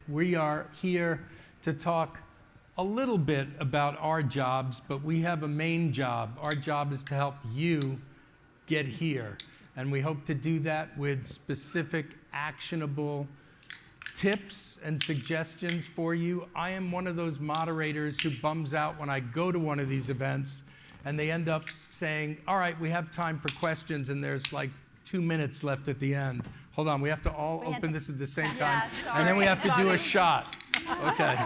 We are here to talk a little bit about our jobs, but we have a main job. Our job is to help you get here. And we hope to do that with specific, actionable tips and suggestions for you. I am one of those moderators who bums out when I go to one of these events and they end up saying, all right, we have time for questions, and there's like 2 minutes left at the end. Hold on, we have to all open this at the same time, and then we have to do a shot. Okay.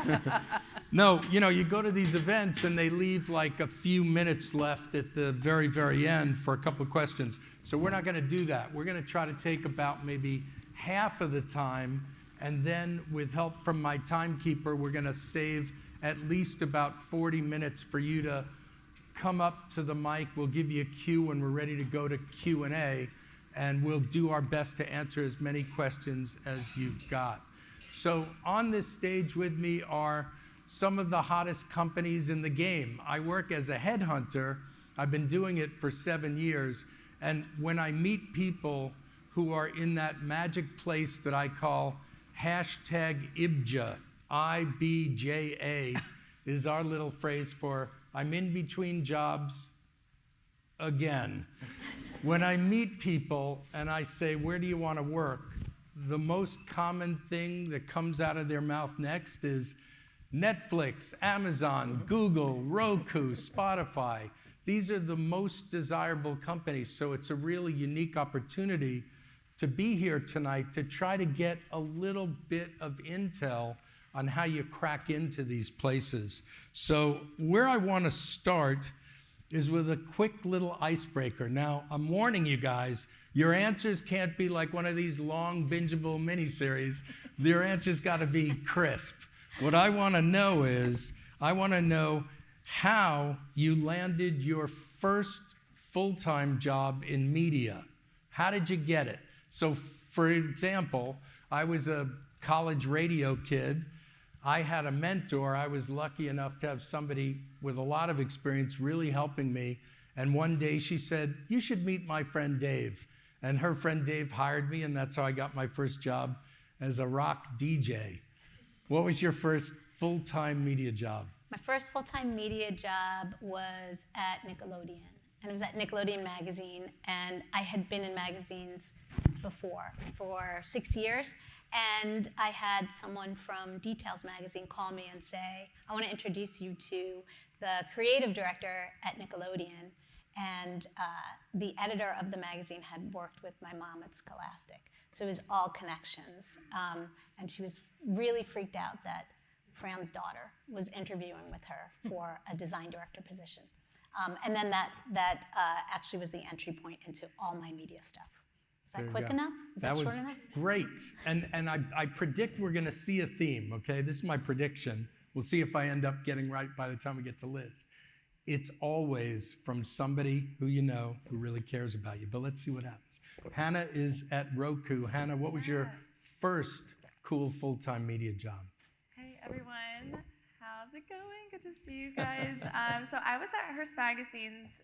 No, you go to these events and they leave like a few minutes left at the very, very end for a couple of questions. So we're not going to do that. We're going to try to take about maybe half of the time, and then with help from my timekeeper, we're going to save at least about 40 minutes for you to come up to the mic. We'll give you a cue when we're ready to go to Q&A, and we'll do our best to answer as many questions as you've got. So on this stage with me are some of the hottest companies in the game. I work as a headhunter. I've been doing it for 7 years. And when I meet people who are in that magic place that I call #IBJA, IBJA is our little phrase for I'm in between jobs again. When I meet people and I say, where do you want to work? The most common thing that comes out of their mouth next is Netflix, Amazon, Google, Roku, Spotify. These are the most desirable companies, so it's a really unique opportunity to be here tonight to try to get a little bit of intel on how you crack into these places. So where I want to start is with a quick little icebreaker. Now, I'm warning you guys, your answers can't be like one of these long, bingeable miniseries. Your answers got to be crisp. What I want to know is, I want to know how you landed your first full-time job in media. How did you get it? So, for example, I was a college radio kid. I had a mentor. I was lucky enough to have somebody with a lot of experience really helping me. And one day she said, you should meet my friend Dave. And her friend Dave hired me, and that's how I got my first job as a rock DJ. What was your first full-time media job? My first full-time media job was at Nickelodeon. And it was at Nickelodeon Magazine. And I had been in magazines before for 6 years. And I had someone from Details magazine call me and say, I want to introduce you to the creative director at Nickelodeon. And the editor of the magazine had worked with my mom at Scholastic. So it was all connections. And she was really freaked out that Fran's daughter was interviewing with her for a design director position. And then that actually was the entry point into all my media stuff. Is that quick enough? Is that short enough? Great. And I predict we're going to see a theme, okay? This is my prediction. We'll see if I end up getting right by the time we get to Liz. It's always from somebody who you know who really cares about you. But let's see what happens. Hanna is at Roku. Hanna, what was your first cool full-time media job? Hey, everyone. How's it going? Good to see you guys. So I was at Hearst Magazines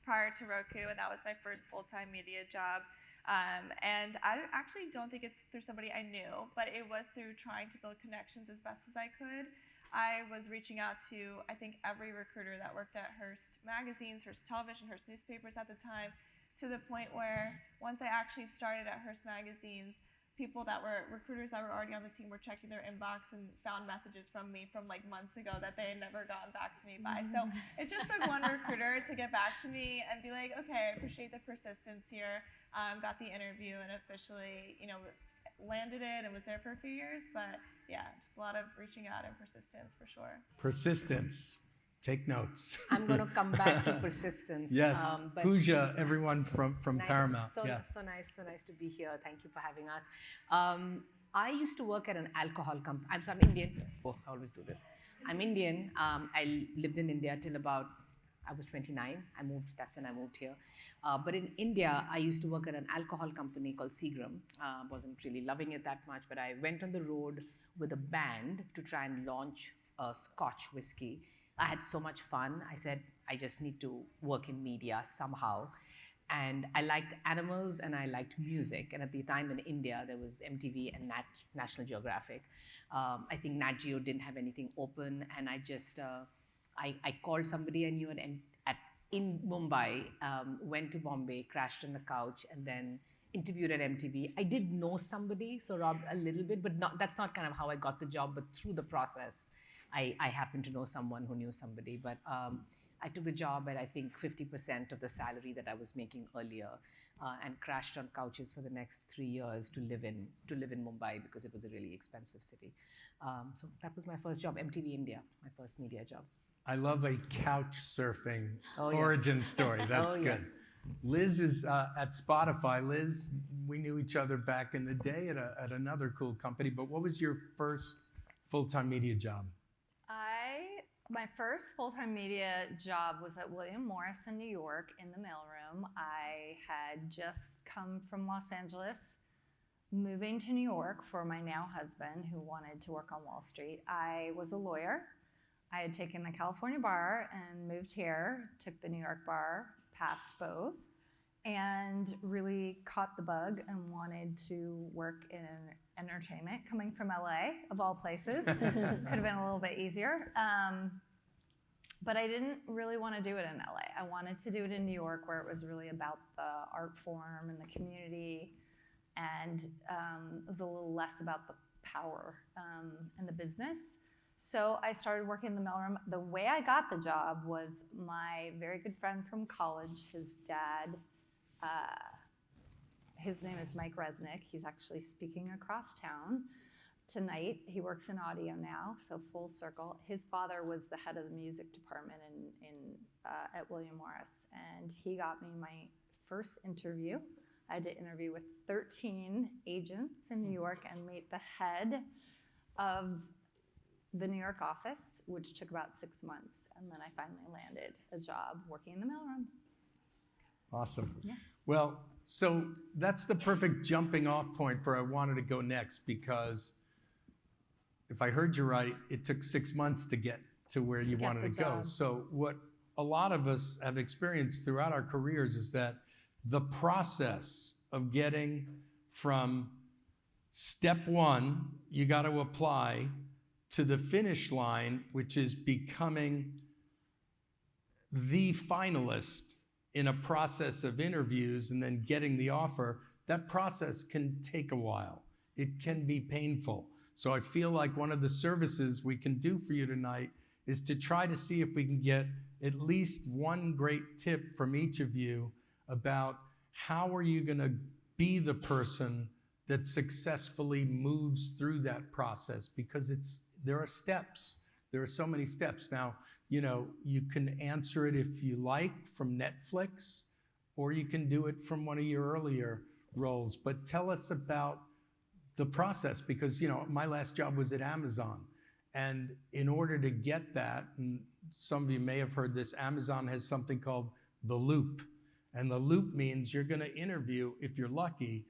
prior to Roku, and that was my first full-time media job. And I actually don't think it's through somebody I knew, but it was through trying to build connections as best as I could. I was reaching out to, I think, every recruiter that worked at Hearst Magazines, Hearst Television, Hearst Newspapers at the time, to the point where once I actually started at Hearst Magazines, recruiters that were already on the team were checking their inbox and found messages from me from like months ago that they had never gotten back to me by. So it just took one recruiter to get back to me and be like, okay, I appreciate the persistence here. Got the interview and officially, landed it and was there for a few years. But yeah, just a lot of reaching out and persistence for sure. Persistence. Take notes. I'm going to come back to persistence. Yes, Puja, everyone from nice, Paramount. So nice to be here. Thank you for having us. I used to work at an alcohol company. I'm Indian. Oh, I always do this. I'm Indian. I lived in India till about, I was 29. That's when I moved here. But in India, I used to work at an alcohol company called Seagram. Wasn't really loving it that much, but I went on the road with a band to try and launch a Scotch whiskey. I had so much fun. I said, I just need to work in media somehow. And I liked animals and I liked music. And at the time in India, there was MTV and National Geographic. I think Nat Geo didn't have anything open. And I just, I called somebody I knew in Mumbai, went to Bombay, crashed on the couch, and then interviewed at MTV. I did know somebody, so Rob, a little bit, but that's not kind of how I got the job, but through the process, I happened to know someone who knew somebody. But I took the job at, I think, 50% of the salary that I was making earlier, and crashed on couches for the next 3 years to live in Mumbai because it was a really expensive city. So that was my first job, MTV India, my first media job. I love a couch surfing Oh, yeah. origin story. That's Oh, good. yes. Liz is at Spotify. Liz, we knew each other back in the day at another cool company, but what was your first full-time media job? My first full-time media job was at William Morris in New York in the mailroom. I had just come from Los Angeles, moving to New York for my now husband who wanted to work on Wall Street. I was a lawyer. I had taken the California bar and moved here, took the New York bar, passed both, and really caught the bug and wanted to work in entertainment, coming from LA, of all places. Could have been a little bit easier. But I didn't really want to do it in LA. I wanted to do it in New York, where it was really about the art form and the community, and it was a little less about the power and the business. So I started working in the mailroom. The way I got the job was my very good friend from college, his dad, his name is Mike Resnick. He's actually speaking across town tonight. He works in audio now, so full circle. His father was the head of the music department at William Morris, and he got me my first interview. I had to interview with 13 agents in New York and meet the head of the New York office, which took about 6 months, and then I finally landed a job working in the mailroom. Awesome. Yeah. Well, so that's the perfect jumping off point for I wanted to go next, because if I heard you right, it took 6 months to get to where you wanted to go. job. So what a lot of us have experienced throughout our careers is that the process of getting from step one, you got to apply, to the finish line, which is becoming the finalist in a process of interviews and then getting the offer, that process can take a while. It can be painful. So I feel like one of the services we can do for you tonight is to try to see if we can get at least one great tip from each of you about how are you going to be the person that successfully moves through that process, because there are steps. There are so many steps. Now, you can answer it if you like from Netflix, or you can do it from one of your earlier roles. But tell us about the process, because, my last job was at Amazon. And in order to get that, and some of you may have heard this, Amazon has something called the loop. And the loop means you're going to interview, if you're lucky,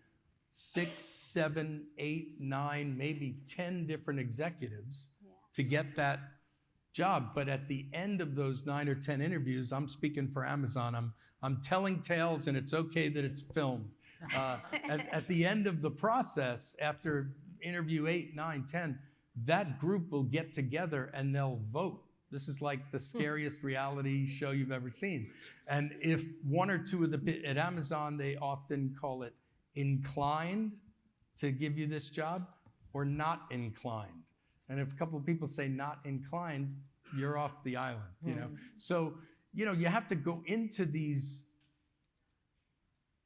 6, 7, 8, 9, maybe 10 different executives to get that job. But at the end of those 9 or 10 interviews, I'm speaking for Amazon, I'm telling tales, and it's okay that it's filmed. At the end of the process, after interview 8, 9, 10, that group will get together and they'll vote. This is like the scariest reality show you've ever seen. And if one or two at Amazon, they often call it inclined to give you this job or not inclined. And if a couple of people say not inclined, you're off the island, So, you have to go into these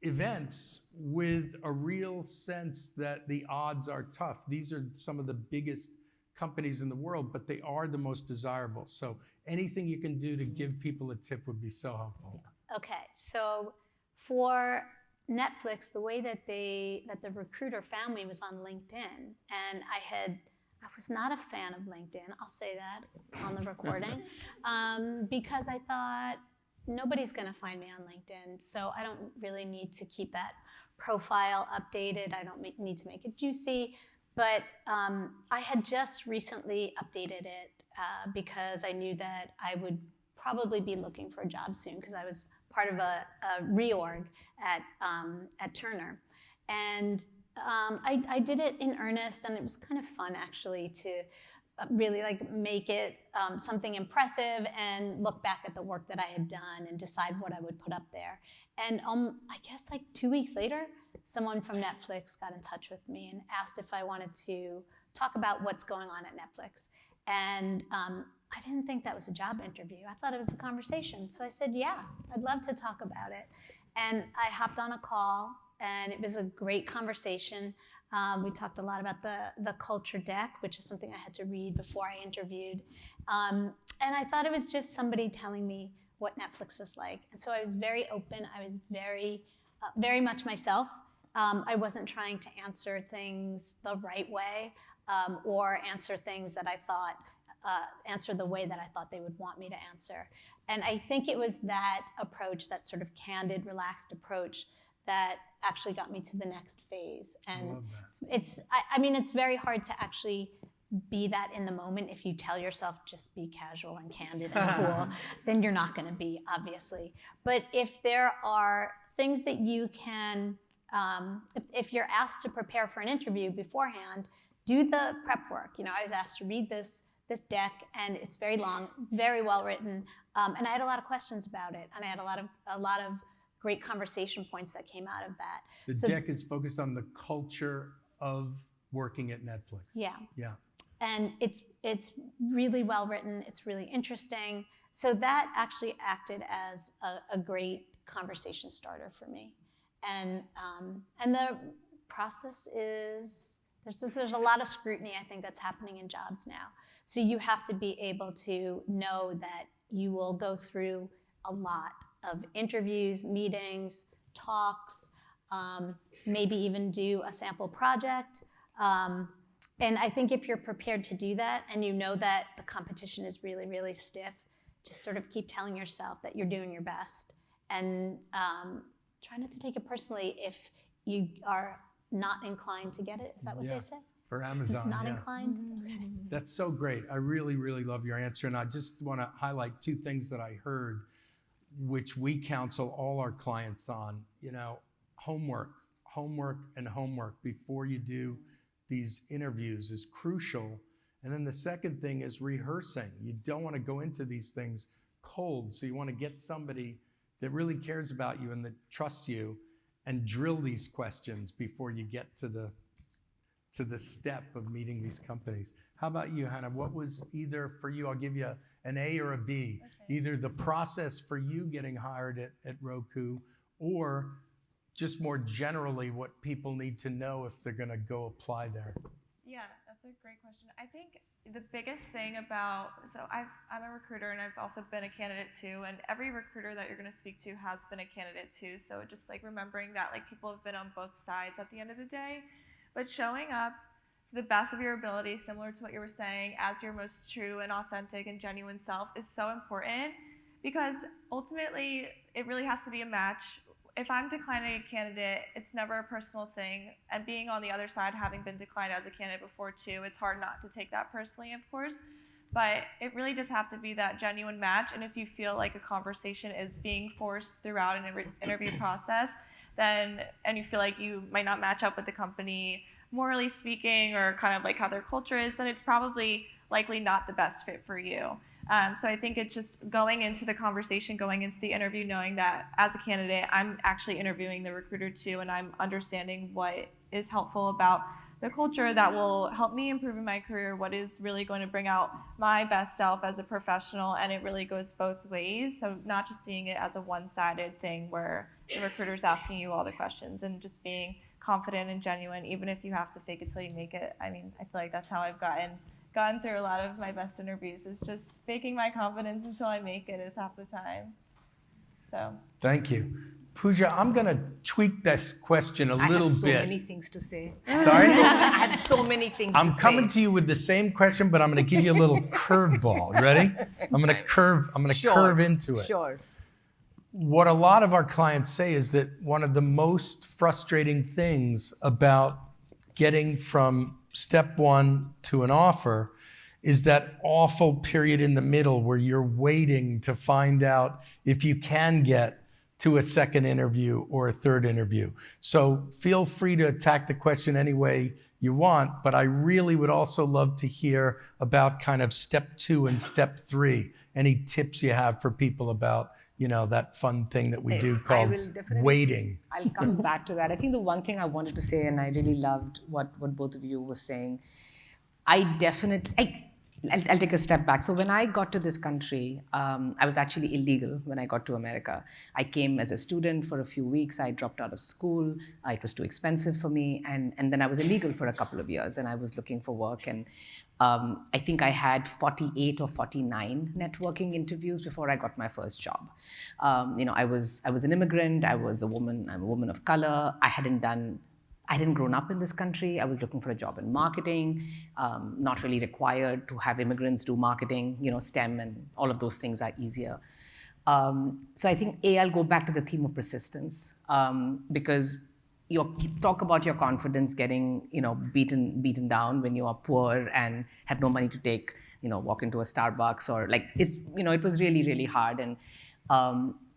events with a real sense that the odds are tough. These are some of the biggest companies in the world, but they are the most desirable. So anything you can do to give people a tip would be so helpful. Okay, so for Netflix, the way that the recruiter found me was on LinkedIn, and I was not a fan of LinkedIn. I'll say that on the recording, because I thought nobody's going to find me on LinkedIn, so I don't really need to keep that profile updated. I don't need to make it juicy, but I had just recently updated it because I knew that I would probably be looking for a job soon, because I was part of a reorg at Turner. And I did it in earnest, and it was kind of fun actually to really like make it something impressive and look back at the work that I had done and decide what I would put up there. And I guess like 2 weeks later, someone from Netflix got in touch with me and asked if I wanted to talk about what's going on at Netflix. And I didn't think that was a job interview. I thought it was a conversation. So I said, yeah, I'd love to talk about it. And I hopped on a call, and it was a great conversation. We talked a lot about the culture deck, which is something I had to read before I interviewed. And I thought it was just somebody telling me what Netflix was like. And so I was very open. I was very much myself. I wasn't trying to answer things the right way or answer things that I thought, answer the way that I thought they would want me to answer. And I think it was that approach, that sort of candid, relaxed approach, that actually got me to the next phase. And I love that. I mean, it's very hard to actually be that in the moment. If you tell yourself just be casual and candid and cool, then you're not going to be, obviously. But if there are things that you can, if you're asked to prepare for an interview beforehand, do the prep work. You know, I was asked to read this deck, and it's very long, very well written, and I had a lot of questions about it, and I had a lot of great conversation points that came out of that. The deck is focused on the culture of working at Netflix. Yeah. Yeah. And it's really well written. It's really interesting. So that actually acted as a great conversation starter for me. And the process is, there's a lot of scrutiny, I think, that's happening in jobs now. So you have to be able to know that you will go through a lot of interviews, meetings, talks, maybe even do a sample project. And I think if you're prepared to do that, and you know that the competition is really, really stiff, just sort of keep telling yourself that you're doing your best. And try not to take it personally if you are not inclined to get it. Is that what they say? For Amazon, Not inclined? Okay. That's so great. I really, really love your answer. And I just want to highlight two things that I heard, which we counsel all our clients on. You know, homework before you do these interviews is crucial. And then the second thing is rehearsing. You don't want to go into these things cold. So you want to get somebody that really cares about you and that trusts you and drill these questions before you get to the step of meeting these companies. How about you, Hanna? What was either for you, I'll give you an A or a B, Okay. either the process for you getting hired at Roku, or just more generally what people need to know if they're gonna go apply there? Yeah, that's a great question. I think the biggest thing about, I'm a recruiter, and I've also been a candidate too, and every recruiter that you're going to speak to has been a candidate too, so just like remembering that like people have been on both sides at the end of the day, but showing up to the best of your ability, similar to what you were saying, as your most true and authentic and genuine self is so important, because ultimately it really has to be a match. If I'm declining a candidate, it's never a personal thing. And being on the other side, having been declined as a candidate before too, it's hard not to take that personally, of course. But it really does have to be that genuine match. And if you feel like a conversation is being forced throughout an interview process, then, and you feel like you might not match up with the company, morally speaking, or kind of like how their culture is, then it's probably likely not the best fit for you. So I think it's just going into the conversation, going into the interview, knowing that as a candidate, I'm actually interviewing the recruiter too, and I'm understanding what is helpful about the culture that will help me improve in my career, what is really going to bring out my best self as a professional, and it really goes both ways. So not just seeing it as a one-sided thing where the recruiter's asking you all the questions, and just being confident and genuine, even if you have to fake it till you make it. I mean, I feel like that's how I've gotten through a lot of my best interviews, is just faking my confidence until I make it is half the time. So. Thank you. Puja, I'm going to tweak this question a little I have so bit. many things to say. Sorry? I have so many things to say. I'm coming to you with the same question, but I'm going to give you a little curveball. Ready? I'm going to curve into it. Sure. What a lot of our clients say is that one of the most frustrating things about getting from step one to an offer is that awful period in the middle where you're waiting to find out if you can get to a second interview or a third interview. So feel free to attack the question any way you want, but I really would also love to hear about kind of step 2 and step 3. Any tips you have for people about, that fun thing that we do called waiting. I'll come back to that. I think the one thing I wanted to say, and I really loved what both of you were saying, I'll take a step back. So when I got to this country, I was actually illegal when I got to America. I came as a student for a few weeks. I dropped out of school. It was too expensive for me. And then I was illegal for a couple of years, and I was looking for work. And I think I had 48 or 49 networking interviews before I got my first job. I was an immigrant. I was a woman. I'm a woman of color. I hadn't grown up in this country. I was looking for a job in marketing, not really required to have immigrants do marketing, STEM and all of those things are easier. So I think, I'll go back to the theme of persistence, because you talk about your confidence getting, beaten down when you are poor and have no money to take, walk into a Starbucks or it was really, really hard. And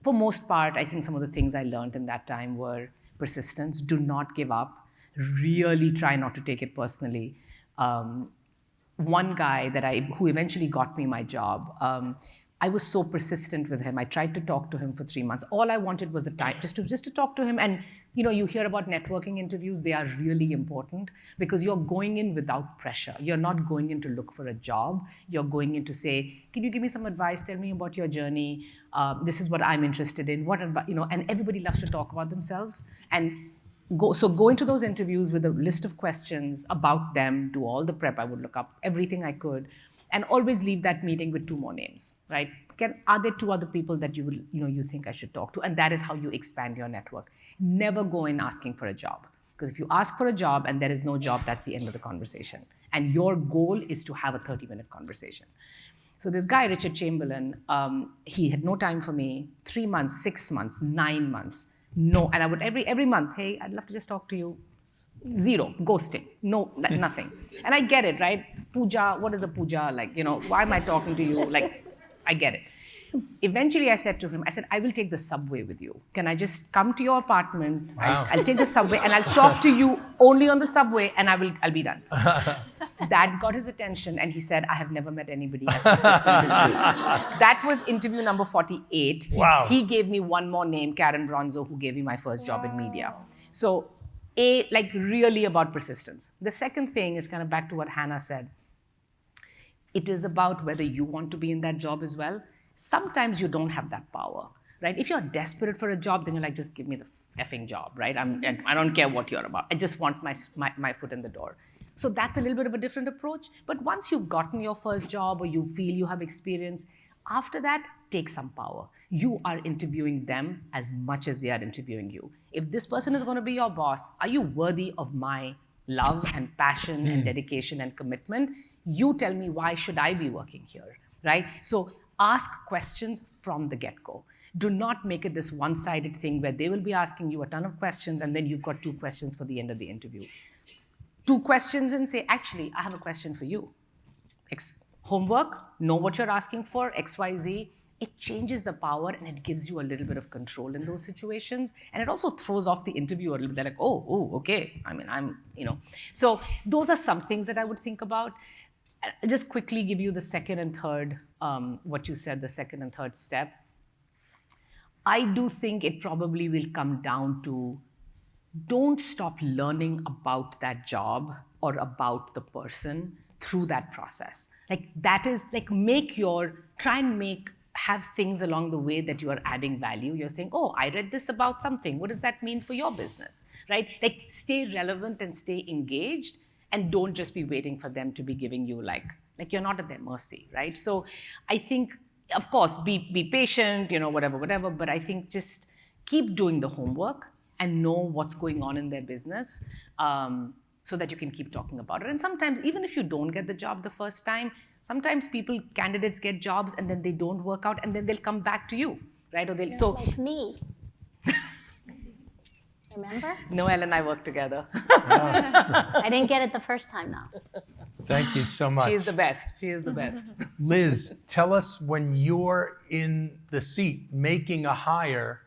for most part, I think some of the things I learned in that time were persistence. Do not give up. Really try not to take it personally. One guy who eventually got me my job, I was so persistent with him. I tried to talk to him for 3 months. All I wanted was a time just to talk to him. And you hear about networking interviews. They are really important because you're going in without pressure. You're not going in to look for a job. You're going in to say, can you give me some advice? Tell me about your journey. This is what I'm interested in. And everybody loves to talk about themselves. And go into those interviews with a list of questions about them, do all the prep. I would look up everything I could, and always leave that meeting with 2 more names, right? Are there 2 other people that you think I should talk to? And that is how you expand your network. Never go in asking for a job, because if you ask for a job and there is no job, that's the end of the conversation. And your goal is to have a 30-minute conversation. So this guy, Richard Chamberlain, he had no time for me. 3 months, 6 months, 9 months, no. And I would every month, hey, I'd love to just talk to you. 0, ghosting, no, nothing. And I get it, right? Puja, what is a puja? Why am I talking to you? I get it. Eventually, I said to him, I will take the subway with you. Can I just come to your apartment? Wow. I'll take the subway and I'll talk to you only on the subway, and I'll be done. That got his attention, and he said, I have never met anybody as persistent as you. That was interview number 48. Wow. He gave me one more name, Karen Bronzo, who gave me my first job in media. So, really about persistence. The second thing is kind of back to what Hanna said. It is about whether you want to be in that job as well. Sometimes you don't have that power, right? If you're desperate for a job, then you're like, just give me the effing job, right? I don't care what you're about. I just want my foot in the door. So that's a little bit of a different approach. But once you've gotten your first job or you feel you have experience, after that, take some power. You are interviewing them as much as they are interviewing you. If this person is going to be your boss, are you worthy of my love and passion and dedication and commitment? You tell me, why should I be working here, right? So ask questions from the get-go. Do not make it this one-sided thing where they will be asking you a ton of questions and then you've got 2 questions for the end of the interview. 2 questions and say, actually, I have a question for you. Homework, know what you're asking for, X, Y, Z. It changes the power and it gives you a little bit of control in those situations. And it also throws off the interviewer a little bit. They're like, oh, okay. So those are some things that I would think about. I'll just quickly give you the second and third, what you said, the second and third step. I do think it probably will come down to, don't stop learning about that job or about the person through that process. Have things along the way that you are adding value. You're saying, oh, I read this about something. What does that mean for your business, right? Stay relevant and stay engaged, and don't just be waiting for them to be giving you you're not at their mercy, right? So I think, of course, be patient, whatever, but I think just keep doing the homework and know what's going on in their business, so that you can keep talking about it. And sometimes, even if you don't get the job the first time, sometimes candidates get jobs and then they don't work out and then they'll come back to you, right? Like me. Remember? Noël and I work together. I didn't get it the first time, though. Thank you so much. She is the best. She is the best. Liz, tell us, when you're in the seat making a hire,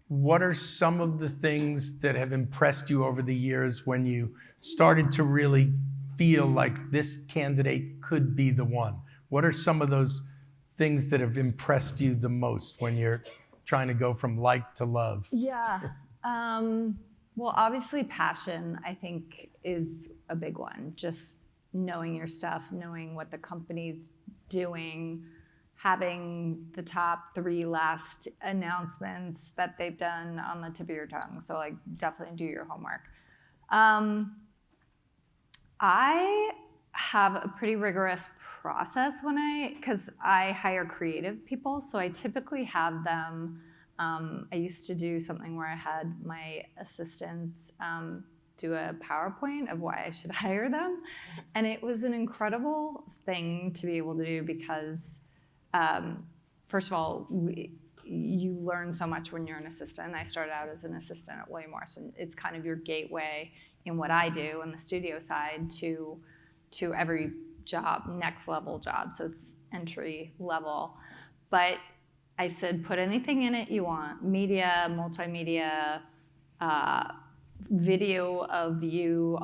what are some of the things that have impressed you over the years when you started to really feel like this candidate could be the one? What are some of those things that have impressed you the most when you're trying to go from like to love? Yeah. Well, obviously passion, I think, is a big one. Just knowing your stuff, knowing what the company's doing, having the top 3 last announcements that they've done on the tip of your tongue. So like definitely do your homework. I have a pretty rigorous process because I hire creative people. So I typically have them, I used to do something where I had my assistants do a PowerPoint of why I should hire them. And it was an incredible thing to be able to do because first of all, you learn so much when you're an assistant. I started out as an assistant at William Morrison. It's kind of your gateway in what I do on the studio side to every job, next level job. So it's entry level. But I said, put anything in it you want, media, multimedia, video of you,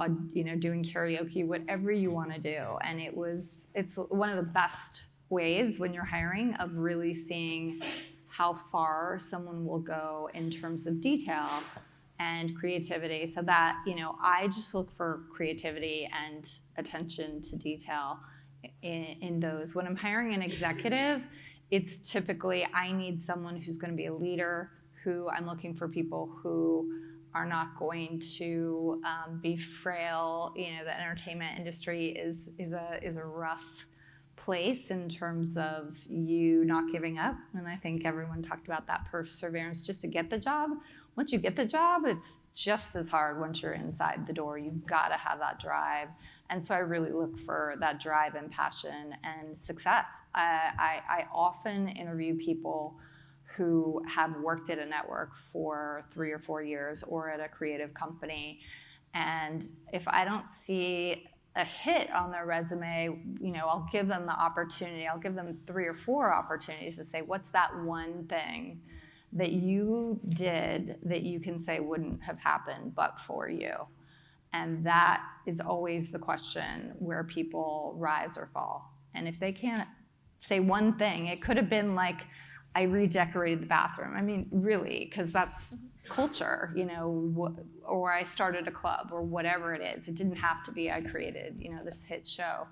doing karaoke, whatever you want to do. And it's one of the best ways when you're hiring of really seeing how far someone will go in terms of detail and creativity. So that, I just look for creativity and attention to detail in those. When I'm hiring an executive, it's typically I need someone who's going to be a leader, who I'm looking for people who are not going to be frail. The entertainment industry is a rough place in terms of you not giving up. And I think everyone talked about that perseverance just to get the job. Once you get the job, it's just as hard once you're inside the door. You've got to have that drive. And so I really look for that drive and passion and success. I often interview people who have worked at a network for 3 or 4 years or at a creative company. And if I don't see a hit on their resume, I'll give them the opportunity. I'll give them 3 or 4 opportunities to say, what's that one thing that you did that you can say wouldn't have happened but for you? And that is always the question where people rise or fall. And if they can't say one thing, it could have been like, I redecorated the bathroom. I mean, really, because that's culture, or I started a club or whatever it is. It didn't have to be I created, this hit show.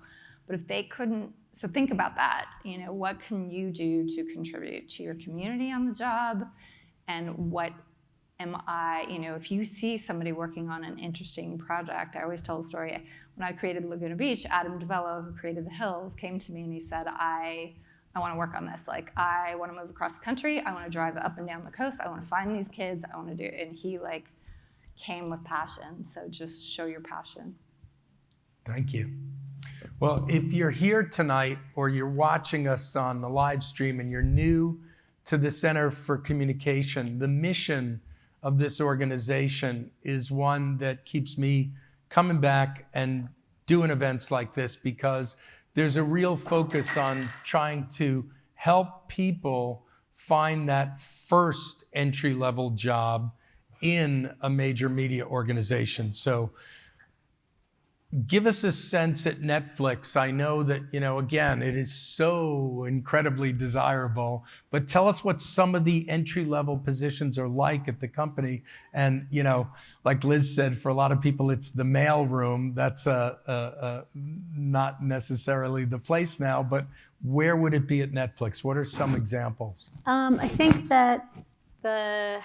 But if they couldn't, so think about that. What can you do to contribute to your community on the job? And what am I, if you see somebody working on an interesting project, I always tell the story. When I created Laguna Beach, Adam DeVello, who created The Hills, came to me and he said, I want to work on this. Like, I want to move across the country. I want to drive up and down the coast. I want to find these kids. I want to do it. And he came with passion. So just show your passion. Thank you. Well, if you're here tonight or you're watching us on the live stream and you're new to the Center for Communication, the mission of this organization is one that keeps me coming back and doing events like this because there's a real focus on trying to help people find that first entry-level job in a major media organization. So give us a sense at Netflix. I know that, again, it is so incredibly desirable, but tell us what some of the entry-level positions are like at the company. And, like Liz said, for a lot of people, it's the mail room. That's not necessarily the place now, but where would it be at Netflix? What are some examples? I think that the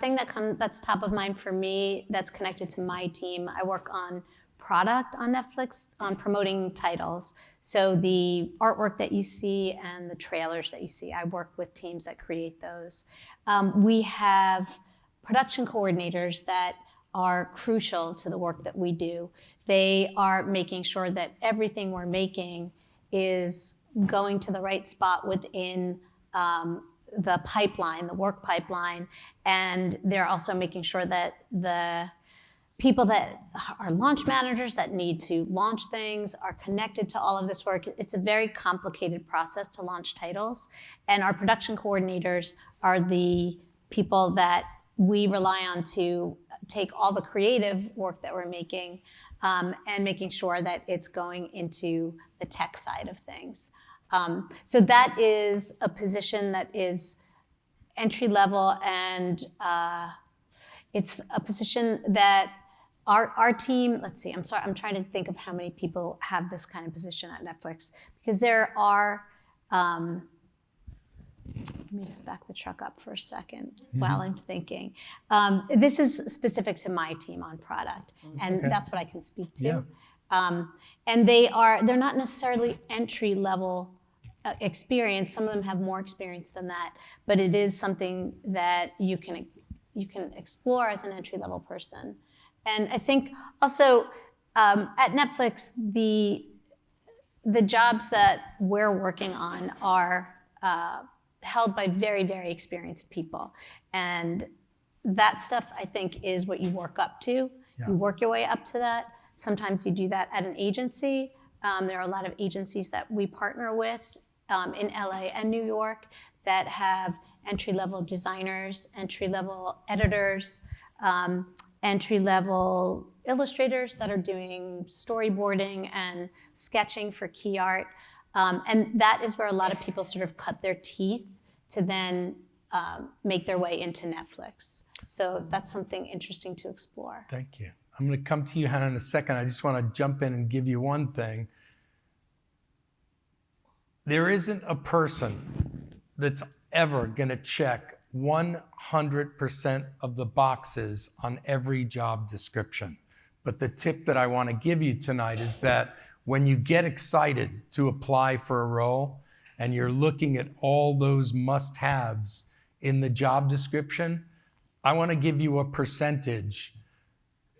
thing that's top of mind for me that's connected to my team, I work on product on Netflix on promoting titles. So the artwork that you see and the trailers that you see, I work with teams that create those. We have production coordinators that are crucial to the work that we do. They are making sure that everything we're making is going to the right spot within the pipeline, the work pipeline, and they're also making sure that the people that are launch managers that need to launch things are connected to all of this work. It's a very complicated process to launch titles, and our production coordinators are the people that we rely on to take all the creative work that we're making and making sure that it's going into the tech side of things. So that is a position that is entry level, and it's a position that our team, let's see, I'm trying to think of how many people have this kind of position at Netflix, because there are, let me just back the truck up for a second while I'm thinking. This is specific to my team on product, and that's what I can speak to. Yeah. And they're not necessarily entry level experience. Some of them have more experience than that, but it is something that you can explore as an entry level person. And I think also at Netflix, the jobs that we're working on are held by very, very experienced people. And that stuff, I think, is what you work up to. Yeah. You work your way up to that. Sometimes you do that at an agency. There are a lot of agencies that we partner with in LA and New York that have entry-level designers, entry-level editors, entry-level illustrators that are doing storyboarding and sketching for key art. And that is where a lot of people sort of cut their teeth to then make their way into Netflix. So that's something interesting to explore. Thank you. I'm going to come to you, Hanna, in a second. I just want to jump in and give you one thing. There isn't a person that's ever going to check 100% of the boxes on every job description. But the tip that I want to give you tonight is that when you get excited to apply for a role and you're looking at all those must-haves in the job description, I want to give you a percentage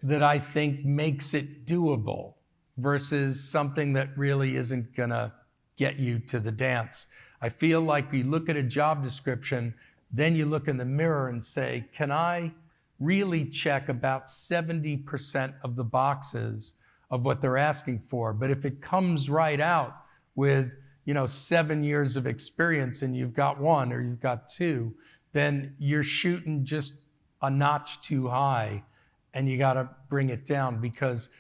that I think makes it doable versus something that really isn't going to get you to the dance. I feel like you look at a job description, then you look in the mirror and say, can I really check about 70% of the boxes of what they're asking for? But if it comes right out with 7 years of experience and you've got 1 or you've got 2, then you're shooting just a notch too high, and you got to bring it down. Because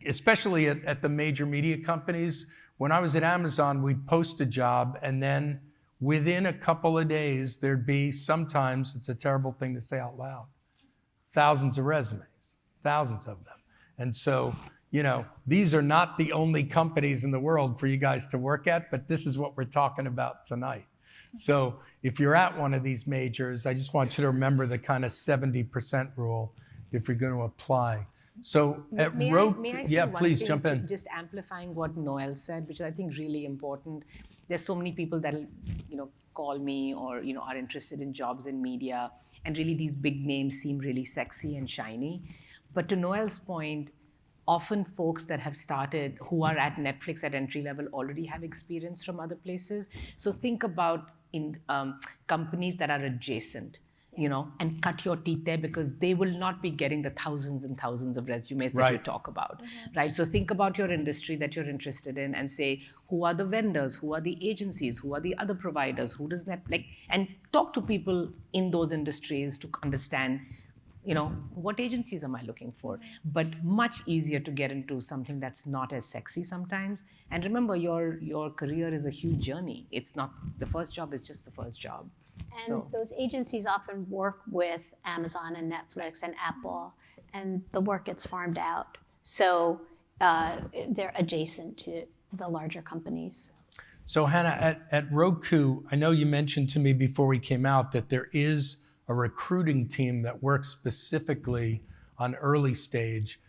especially at the major media companies, when I was at Amazon, we'd post a job, and then within a couple of days, there'd be, sometimes, it's a terrible thing to say out loud, thousands of resumes, thousands of them. And so, these are not the only companies in the world for you guys to work at, but this is what we're talking about tonight. So if you're at one of these majors, I just want you to remember the kind of 70% rule if you're going to apply. So at Roku, yeah, please jump in. Just amplifying what Noël said, which is I think really important. There's so many people that call me or are interested in jobs in media, and really these big names seem really sexy and shiny. But to Noël's point, often folks that have started, who are at Netflix at entry level, already have experience from other places. So think about in companies that are adjacent, and cut your teeth there, because they will not be getting the thousands and thousands of resumes that you talk about, right? So think about your industry that you're interested in and say, who are the vendors, who are the agencies, who are the other providers, who does that, and talk to people in those industries to understand, what agencies am I looking for? But much easier to get into something that's not as sexy sometimes. And remember, your career is a huge journey. It's not, the first job is just the first job. And those agencies often work with Amazon and Netflix and Apple, and the work gets farmed out. So they're adjacent to the larger companies. So Hanna, at Roku, I know you mentioned to me before we came out that there is a recruiting team that works specifically on early stage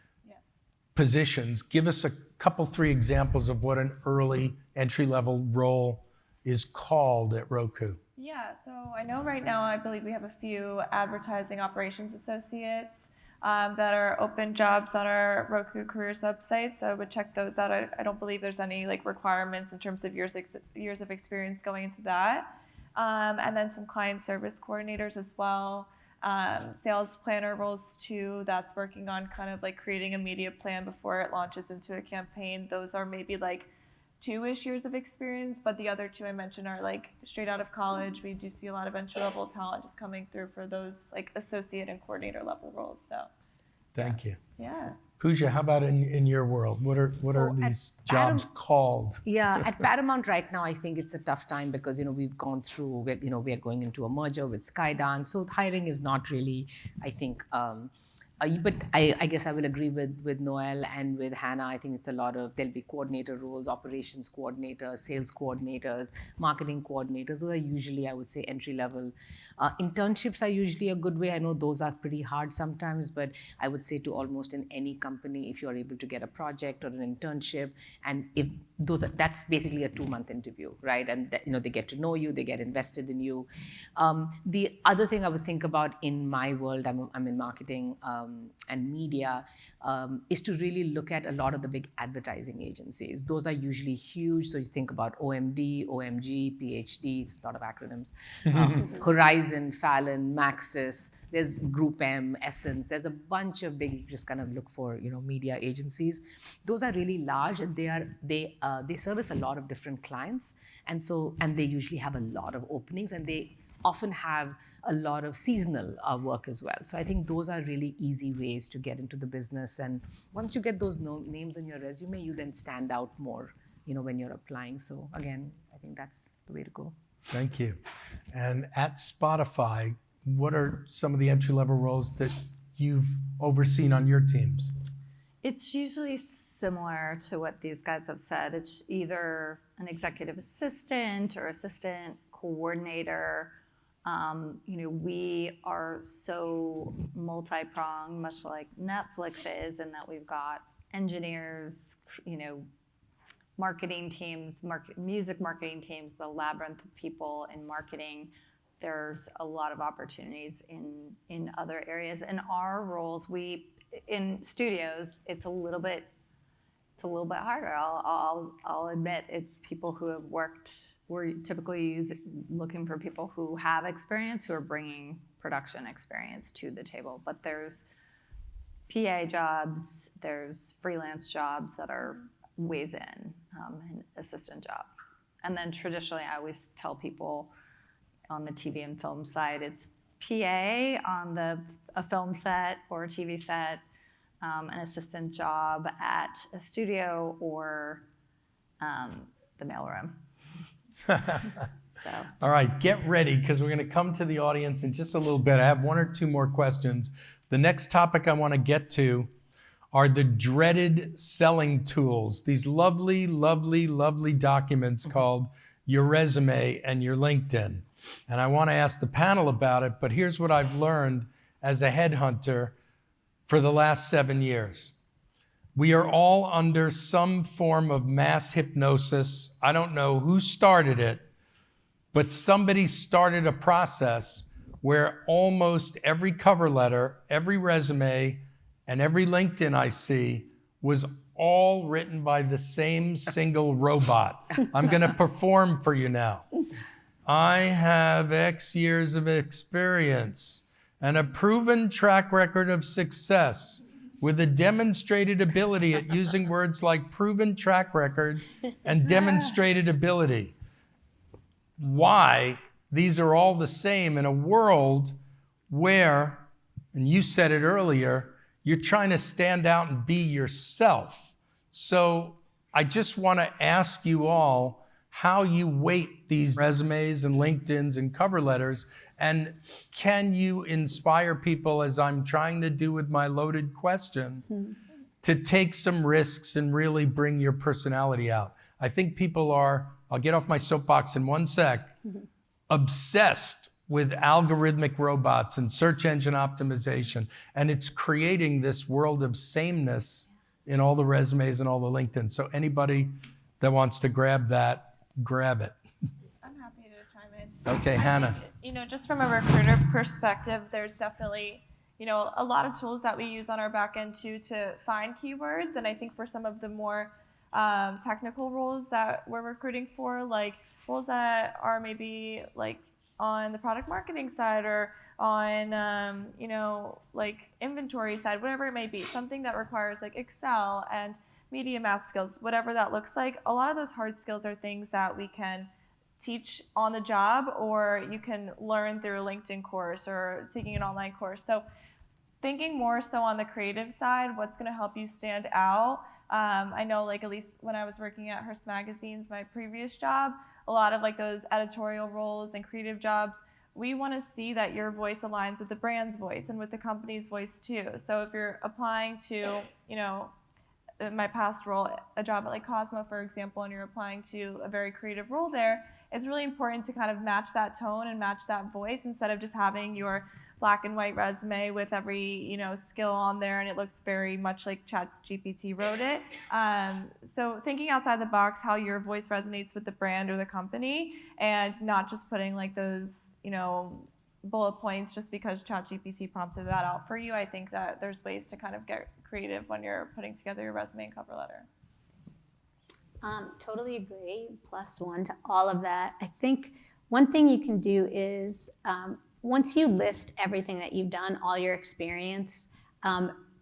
positions. Give us a couple, 3 examples of what an early entry-level role is called at Roku. Yeah, so I know right now I believe we have a few advertising operations associates that are open jobs on our Roku careers website, so I would check those out. I don't believe there's any requirements in terms of years of experience going into that. And then some client service coordinators as well. Sales planner roles too, that's working on kind of creating a media plan before it launches into a campaign. Those are maybe 2-ish years of experience, but the other 2 I mentioned are like straight out of college. We do see a lot of entry-level talent just coming through for those like associate and coordinator level roles. So Thank you. yeah. Puja, how about in your world? What are these jobs called? Yeah, at Paramount right now, I think it's a tough time because we've gone through, we are going into a merger with Skydance, so hiring is not really, I think. But I guess I will agree with Noël and with Hanna. I think it's a lot of, there'll be coordinator roles, operations coordinators, sales coordinators, marketing coordinators. Those are usually, I would say, entry level. Internships are usually a good way. I know those are pretty hard sometimes, but I would say to almost in any company, if you're able to get a project or an internship, and if that's basically a 2-month interview, right? And they get to know you, they get invested in you. The other thing I would think about in my world, I'm in marketing and media, is to really look at a lot of the big advertising agencies. Those are usually huge. So you think about OMD, OMG, PhD, it's a lot of acronyms, Horizon, Fallon, Maxis, there's Group M, Essence, there's a bunch of big, you just kind of look for, media agencies. Those are really large, and they service a lot of different clients. And they usually have a lot of openings, and they often have a lot of seasonal work as well. So I think those are really easy ways to get into the business. And once you get those names on your resume, you then stand out more, when you're applying. So again, I think that's the way to go. Thank you. And at Spotify, what are some of the entry-level roles that you've overseen on your teams? It's usually similar to what these guys have said. It's either an executive assistant or assistant coordinator. We are so multi-pronged, much like Netflix is, in that we've got engineers, marketing teams, music marketing teams, the labyrinth of people in marketing. There's a lot of opportunities in other areas. In our roles, in studios, it's a little bit harder. I'll admit, it's people who have worked. We're typically looking for people who have experience, who are bringing production experience to the table. But there's PA jobs, there's freelance jobs that are ways in, and assistant jobs. And then traditionally, I always tell people on the TV and film side, it's PA on a film set or a TV set, an assistant job at a studio or the mailroom. So. All right, get ready, because we're going to come to the audience in just a little bit. I have 1 or 2 more questions. The next topic I want to get to are the dreaded selling tools, these lovely, lovely, lovely documents called your resume and your LinkedIn. And I want to ask the panel about it, but here's what I've learned as a headhunter for the last 7 years. We are all under some form of mass hypnosis. I don't know who started it, but somebody started a process where almost every cover letter, every resume, and every LinkedIn I see was all written by the same single robot. I'm going to perform for you now. I have X years of experience and a proven track record of success with a demonstrated ability at using words like proven track record and demonstrated ability. Why these are all the same in a world where, and you said it earlier, you're trying to stand out and be yourself. So I just want to ask you all how you weight these resumes and LinkedIns and cover letters, and can you inspire people, as I'm trying to do with my loaded question, to take some risks and really bring your personality out? I think people are, I'll get off my soapbox in 1 sec, obsessed with algorithmic robots and search engine optimization, and it's creating this world of sameness in all the resumes and all the LinkedIn. So anybody that wants to grab that, grab it. I'm happy to chime in. Okay, Hanna. Just from a recruiter perspective, there's definitely, a lot of tools that we use on our back end too to find keywords. And I think for some of the more technical roles that we're recruiting for, like roles that are maybe like on the product marketing side or on, like inventory side, whatever it may be, something that requires like Excel and media, math skills, whatever that looks like. A lot of those hard skills are things that we can teach on the job, or you can learn through a LinkedIn course or taking an online course. So thinking more so on the creative side, what's going to help you stand out. I know, like, at least when I was working at Hearst Magazines, my previous job, a lot of like those editorial roles and creative jobs, we want to see that your voice aligns with the brand's voice and with the company's voice too. So if you're applying to, you know, in my past role, a job at like Cosmo, for example, and you're applying to a very creative role there, it's really important to kind of match that tone and match that voice instead of just having your black and white resume with every, you know, skill on there, and it looks very much like ChatGPT wrote it. So thinking outside the box, how your voice resonates with the brand or the company, and not just putting like those, you know, bullet points just because ChatGPT prompted that out for you. I think that there's ways to kind of get creative when you're putting together your resume and cover letter. Totally agree. +1 to all of that. I think one thing you can do is once you list everything that you've done, all your experience,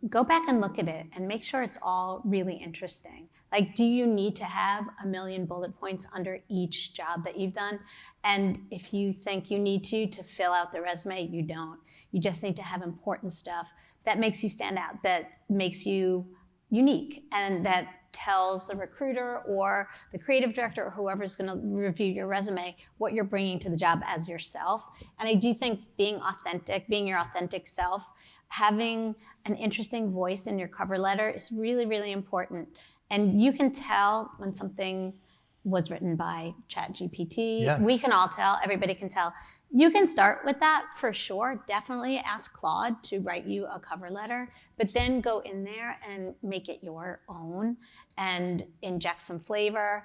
go back and look at it and make sure it's all really interesting. Like, do you need to have 1 million bullet points under each job that you've done? And if you think you need to fill out the resume, you don't. You just need to have important stuff that makes you stand out, that makes you unique, and that tells the recruiter or the creative director or whoever's going to review your resume what you're bringing to the job as yourself. And I do think being authentic, being your authentic self, having an interesting voice in your cover letter is really, really important. And you can tell when something was written by ChatGPT. Yes. We can all tell, everybody can tell. You can start with that for sure. Definitely ask Claude to write you a cover letter, but then go in there and make it your own and inject some flavor,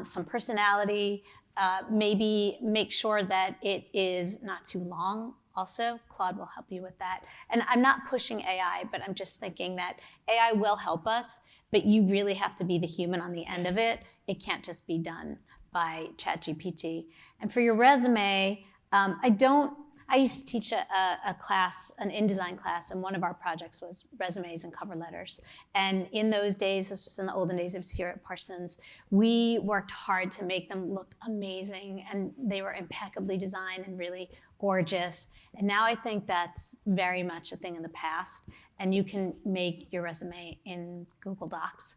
some personality, maybe make sure that it is not too long. Also, Claude will help you with that. And I'm not pushing AI, but I'm just thinking that AI will help us, but you really have to be the human on the end of it. It can't just be done by ChatGPT. And for your resume, I used to teach a class, an InDesign class, and one of our projects was resumes and cover letters. And in those days, this was in the olden days, it was here at Parsons, we worked hard to make them look amazing, and they were impeccably designed and really gorgeous. And now I think that's very much a thing in the past, and you can make your resume in Google Docs,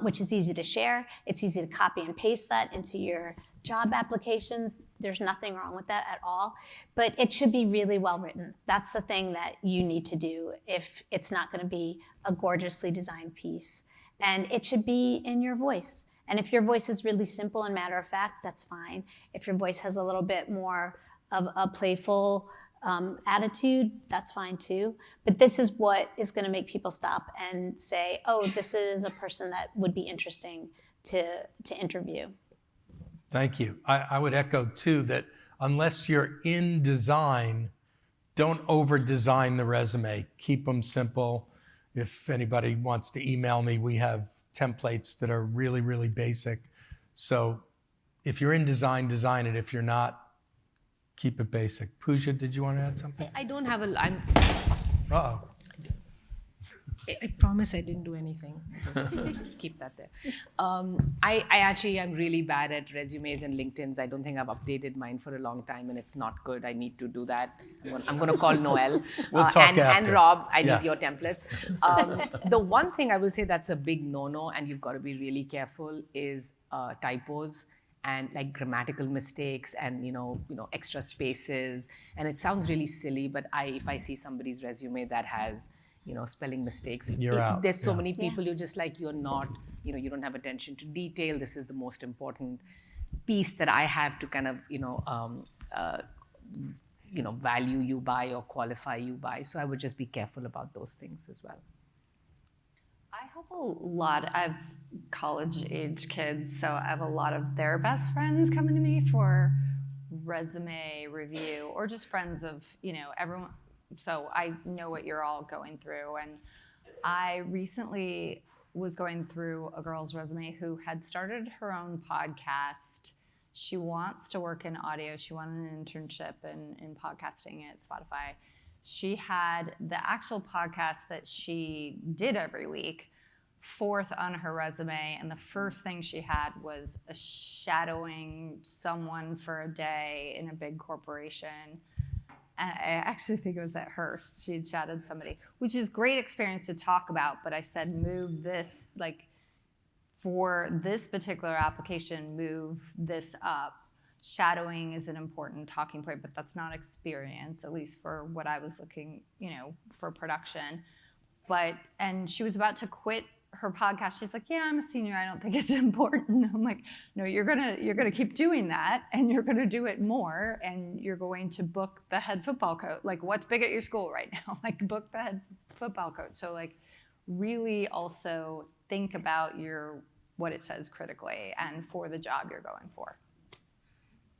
which is easy to share. It's easy to copy and paste that into your job applications. There's nothing wrong with that at all, but it should be really well written. That's the thing that you need to do if it's not going to be a gorgeously designed piece. And it should be in your voice. And if your voice is really simple and matter of fact, that's fine. If your voice has a little bit more of a playful attitude, that's fine too. But this is what is going to make people stop and say, oh, this is a person that would be interesting to interview. Thank you. I would echo too that unless you're in design, don't over-design the resume. Keep them simple. If anybody wants to email me, we have templates that are really, really basic. So if you're in design, design it. If you're not, keep it basic. Puja, did you want to add something? I don't have Uh-oh. I promise I didn't do anything. Just keep that there. I actually am really bad at resumes and LinkedIn's. I don't think I've updated mine for a long time, and it's not good. I need to do that. I'm going to call Noël. We'll talk after. And Rob, I need your templates. The one thing I will say that's a big no-no, and you've got to be really careful, is typos and like grammatical mistakes and you know extra spaces. And it sounds really silly, but if I see somebody's resume that has spelling mistakes, you're out. There's so many people you're just like, you're not, you don't have attention to detail. This is the most important piece that I have to kind of value you by or qualify you by. So I would just be careful about those things as well. I help a lot of college-age kids, so I have a lot of their best friends coming to me for resume review, or just friends of everyone. So I know what you're all going through. And I recently was going through a girl's resume who had started her own podcast. She wants to work in audio. She wanted an internship in podcasting at Spotify. She had the actual podcast that she did every week fourth on her resume, and the first thing she had was a shadowing someone for a day in a big corporation. And I actually think it was at Hearst. She had shadowed somebody, which is great experience to talk about. But I said, move this, like, for this particular application, move this up. Shadowing is an important talking point, but that's not experience, at least for what I was looking, for production. And she was about to quit her podcast. She's like, yeah, I'm a senior. I don't think it's important. I'm like, no, you're gonna keep doing that, and you're gonna do it more, and you're going to book the head football coach. Like, what's big at your school right now? Like, book the head football coach. So, like, really also think about what it says critically and for the job you're going for.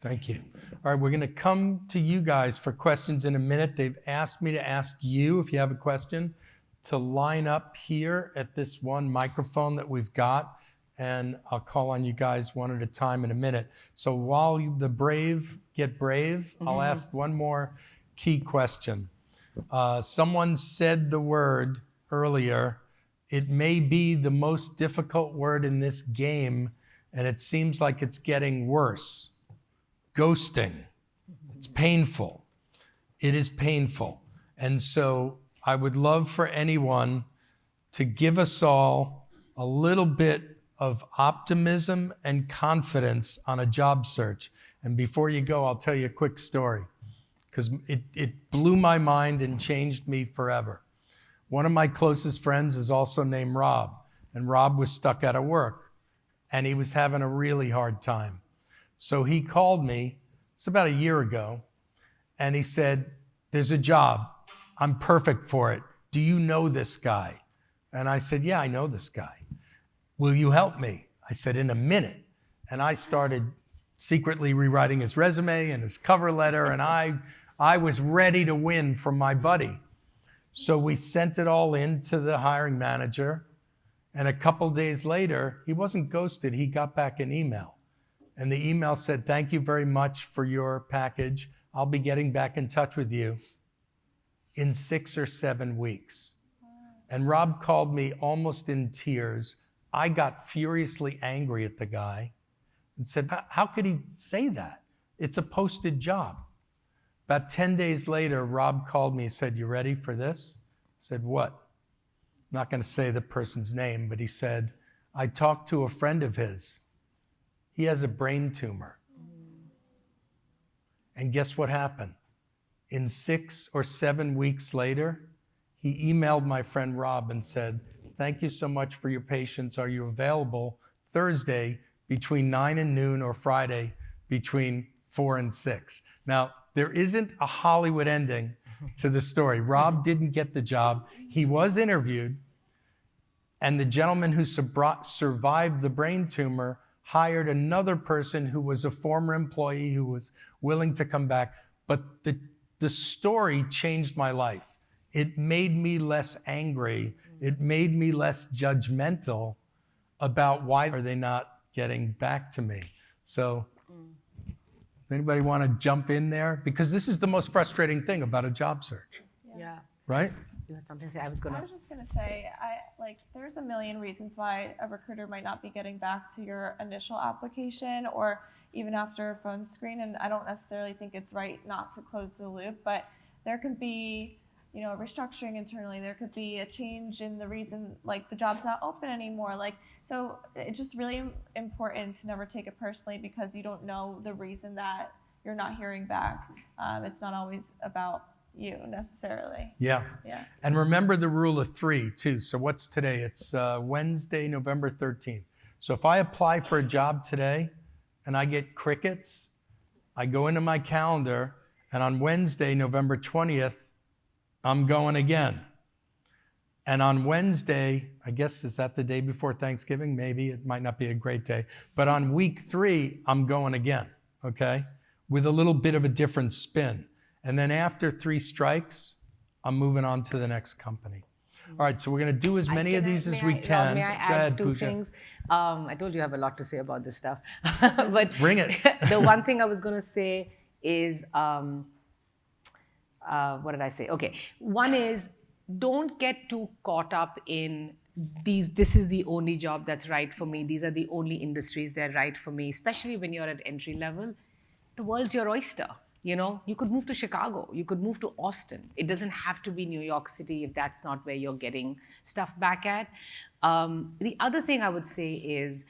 Thank you. All right, we're going to come to you guys for questions in a minute. They've asked me to ask you, if you have a question, to line up here at this one microphone that we've got, and I'll call on you guys one at a time in a minute. So while the brave get brave, I'll ask one more key question. Someone said the word earlier, it may be the most difficult word in this game, and it seems like it's getting worse. Ghosting. It's painful. It is painful. And so I would love for anyone to give us all a little bit of optimism and confidence on a job search. And before you go, I'll tell you a quick story, because it blew my mind and changed me forever. One of my closest friends is also named Rob, and Rob was stuck out of work, and he was having a really hard time. So he called me, it's about a year ago, and he said, there's a job. I'm perfect for it. Do you know this guy? And I said, yeah, I know this guy. Will you help me? I said, in a minute. And I started secretly rewriting his resume and his cover letter, and I was ready to win from my buddy. So we sent it all in to the hiring manager, and a couple days later, he wasn't ghosted, he got back an email. And the email said, thank you very much for your package. I'll be getting back in touch with you in 6 or 7 weeks. And Rob called me almost in tears. I got furiously angry at the guy and said, how could he say that? It's a posted job. About 10 days later, Rob called me and said, you ready for this? I said, what? I'm not going to say the person's name, but he said, I talked to a friend of his. He has a brain tumor. And guess what happened? In 6 or 7 weeks later, he emailed my friend Rob and said, thank you so much for your patience. Are you available Thursday between 9 and noon or Friday between 4 and 6? Now, there isn't a Hollywood ending to the story. Rob didn't get the job. He was interviewed, and the gentleman who survived the brain tumor hired another person who was a former employee who was willing to come back. But the story changed my life. It made me less angry. It made me less judgmental about why are they not getting back to me. So anybody want to jump in there? Because this is the most frustrating thing about a job search. Yeah. Right? You had something to say. I was just gonna say, there's a million reasons why a recruiter might not be getting back to your initial application or even after a phone screen. And I don't necessarily think it's right not to close the loop, but there could be, a restructuring internally. There could be a change in the reason, like the job's not open anymore. So it's just really important to never take it personally because you don't know the reason that you're not hearing back. It's not always about you necessarily. Yeah. And remember the rule of 3 too. So what's today? It's Wednesday, November 13th. So if I apply for a job today and I get crickets, I go into my calendar, and on Wednesday, November 20th, I'm going again. And on Wednesday, I guess, is that the day before Thanksgiving? Maybe. It might not be a great day. But on week 3, I'm going again, okay? With a little bit of a different spin. And then after 3 strikes, I'm moving on to the next company. All right, so we're going to do as many of these as we can. May I add Go ahead, 2 Puja. things? I told you I have a lot to say about this stuff. But Bring it. The one thing I was going to say is, what did I say? Okay, one is don't get too caught up in this is the only job that's right for me. These are the only industries that are right for me, especially when you're at entry level. The world's your oyster. You know, you could move to Chicago, you could move to Austin. It doesn't have to be New York City if that's not where you're getting stuff back at. The other thing I would say is,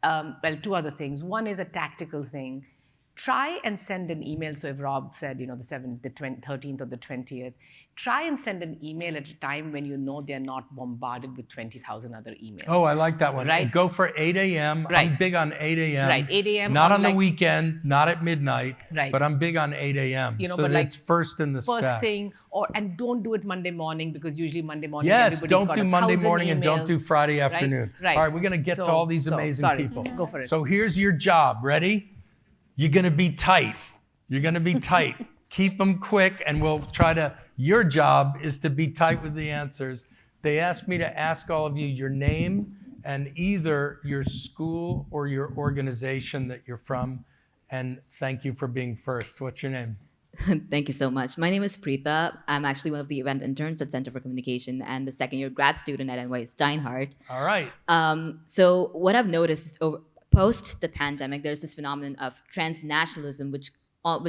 well, two other things. One is a tactical thing. Try and send an email. So if Rob said, you know, the 13th or the 20th, try and send an email at a time when you know they're not bombarded with 20,000 other emails. Oh, I like that one. Right. Go for 8 a.m. Right. I'm big on 8 a.m. Right, 8 a.m. Not or on the like- weekend, not at midnight, Right. but I'm big on 8 a.m. You know, so but that like it's first in the First stack. thing, and don't do it Monday morning, because usually Monday morning, Yes, everybody's don't got do 1,000 Monday morning and don't emails, do Friday right? afternoon. Right. All right, we're going to get to all these amazing sorry. people. Go for it. So here's your job. Ready? You're going to be tight. You're going to be tight. Keep them quick, and we'll try to. Your job is to be tight with the answers. They asked me to ask all of you your name and either your school or your organization that you're from. And thank you for being first. What's your name? Thank you so much. My name is Preetha. I'm actually one of the event interns at Center for Communication and the second-year grad student at NY Steinhardt. All right. So what I've noticed is post the pandemic, there's this phenomenon of transnationalism, which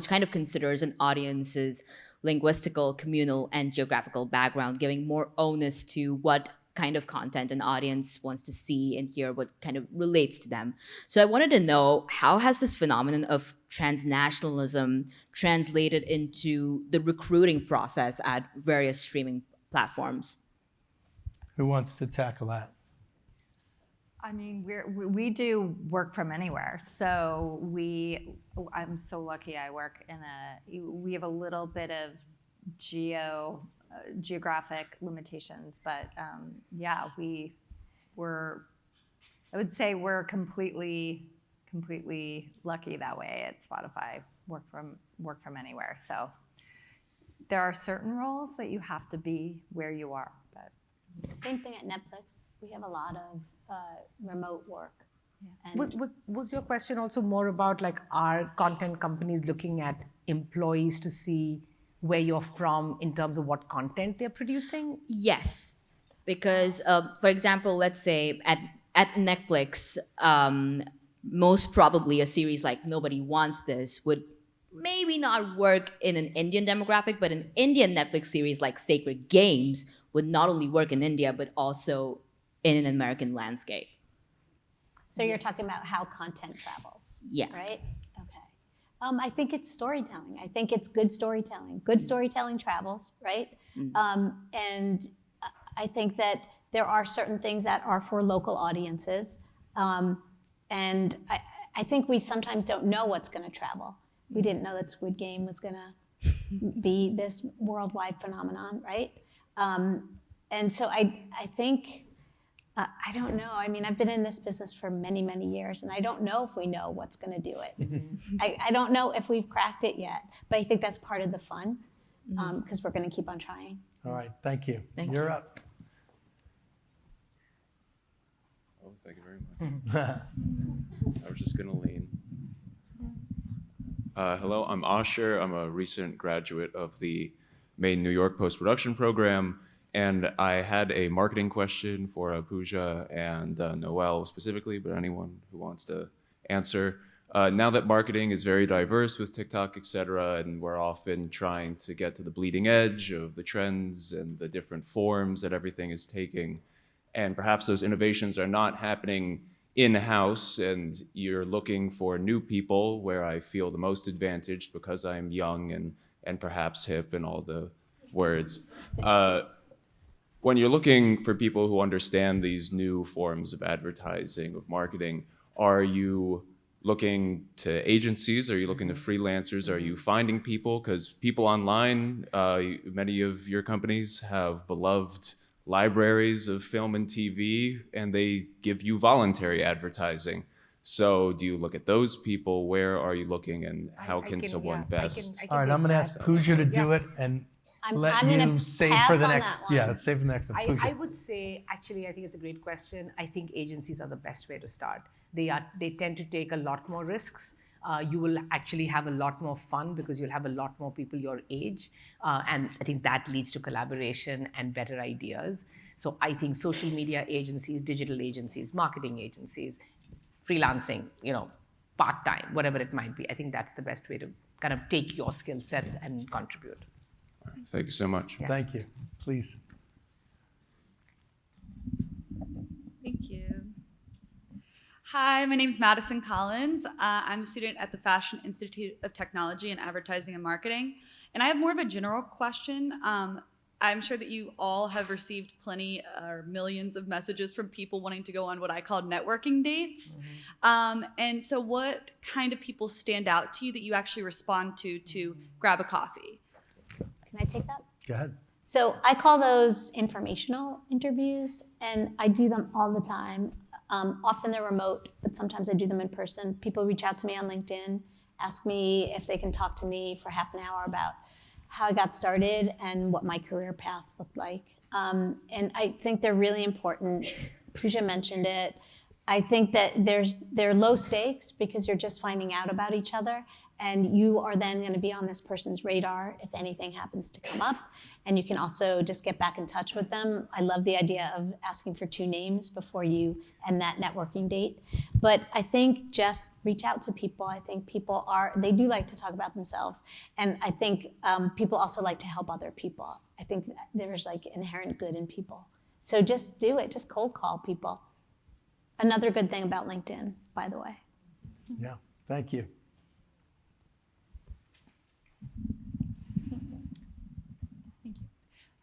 kind of considers an audience's linguistical, communal, and geographical background, giving more onus to what kind of content an audience wants to see and hear, what kind of relates to them. So I wanted to know, how has this phenomenon of transnationalism translated into the recruiting process at various streaming platforms? Who wants to tackle that? I mean, we do work from anywhere. So I'm so lucky I work we have a little bit of geographic limitations, but yeah, I would say we're completely lucky that way at Spotify, work from anywhere. So there are certain roles that you have to be where you are, but Same thing at Netflix. We have a lot of remote work. And Was your question also more about, like, are content companies looking at employees to see where you're from in terms of what content they're producing? Yes, because for example, let's say at Netflix, most probably a series like Nobody Wants This would maybe not work in an Indian demographic, but an Indian Netflix series like Sacred Games would not only work in India, but also in an American landscape. so you're talking about how content travels, Yeah. right? Okay. I think it's storytelling. I think it's good storytelling. Good storytelling travels, right? And I think that there are certain things that are for local audiences. And I think we sometimes don't know what's going to travel. We didn't know that Squid Game was going to be this worldwide phenomenon, right? And so I think, I don't know. I mean, I've been in this business for many, many years, and I don't know if we know what's going to do it. I don't know if we've cracked it yet, but I think that's part of the fun, because we're going to keep on trying. All right, thank you. Thank You're you. up. Oh, thank you very much. I was just gonna lean. Hello, I'm Asher. I'm a recent graduate of the Maine, New York post-production program, and I had a marketing question for Puja and Noël specifically, but anyone who wants to answer. Now that marketing is very diverse with TikTok, et cetera, and we're often trying to get to the bleeding edge of the trends and the different forms that everything is taking, and perhaps those innovations are not happening in-house, and you're looking for new people, where I feel the most advantaged because I'm young and perhaps hip and all the words. When you're looking for people who understand these new forms of advertising, of marketing, are you looking to agencies? Are you looking to freelancers? Are you finding people? Because people online, many of your companies have beloved libraries of film and TV, and they give you voluntary advertising. So do you look at those people? Where are you looking, and how can someone best? All right, I'm going to ask Puja to do it, and let I'm gonna you save pass for the on next. that one. Yeah, save for the next one. Puja. I would say, actually, I think it's a great question. I think agencies are the best way to start. They tend to take a lot more risks. You will actually have a lot more fun because you'll have a lot more people your age. And I think that leads to collaboration and better ideas. So I think social media agencies, digital agencies, marketing agencies, freelancing, part-time, whatever it might be, I think that's the best way to kind of take your skill sets and contribute. Thank you so much. Yeah. Thank you. Please. Thank you. Hi, my name is Madison Collins. I'm a student at the Fashion Institute of Technology in Advertising and Marketing. And I have more of a general question. I'm sure that you all have received plenty or millions of messages from people wanting to go on what I call networking dates. And so what kind of people stand out to you that you actually respond to grab a coffee? Can I take that? Go ahead. So I call those informational interviews, and I do them all the time. Often they're remote, but sometimes I do them in person. People reach out to me on LinkedIn, ask me if they can talk to me for half an hour about how I got started and what my career path looked like. And I think they're really important. Puja mentioned it. I think that they're low stakes because you're just finding out about each other, and you are then going to be on this person's radar if anything happens to come up. And you can also just get back in touch with them. I love the idea of asking for 2 names before you end that networking date. But I think just reach out to people. I think people they do like to talk about themselves. And I think people also like to help other people. I think there's like inherent good in people. So just do it, just cold call people. Another good thing about LinkedIn, by the way. Yeah, thank you.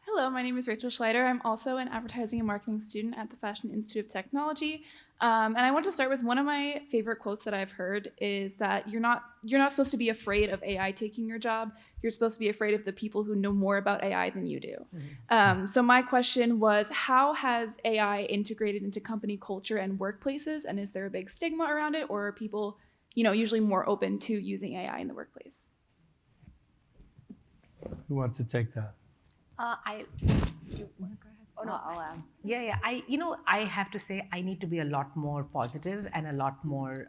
Hello, my name is Rachel Schleider. I'm also an advertising and marketing student at the Fashion Institute of Technology. And I want to start with one of my favorite quotes that I've heard is that you're not supposed to be afraid of AI taking your job. You're supposed to be afraid of the people who know more about AI than you do. So my question was, how has AI integrated into company culture and workplaces? And is there a big stigma around it, or are people, usually more open to using AI in the workplace? Who wants to take that? Oh, no, I'll add. Yeah. I have to say I need to be a lot more positive and a lot more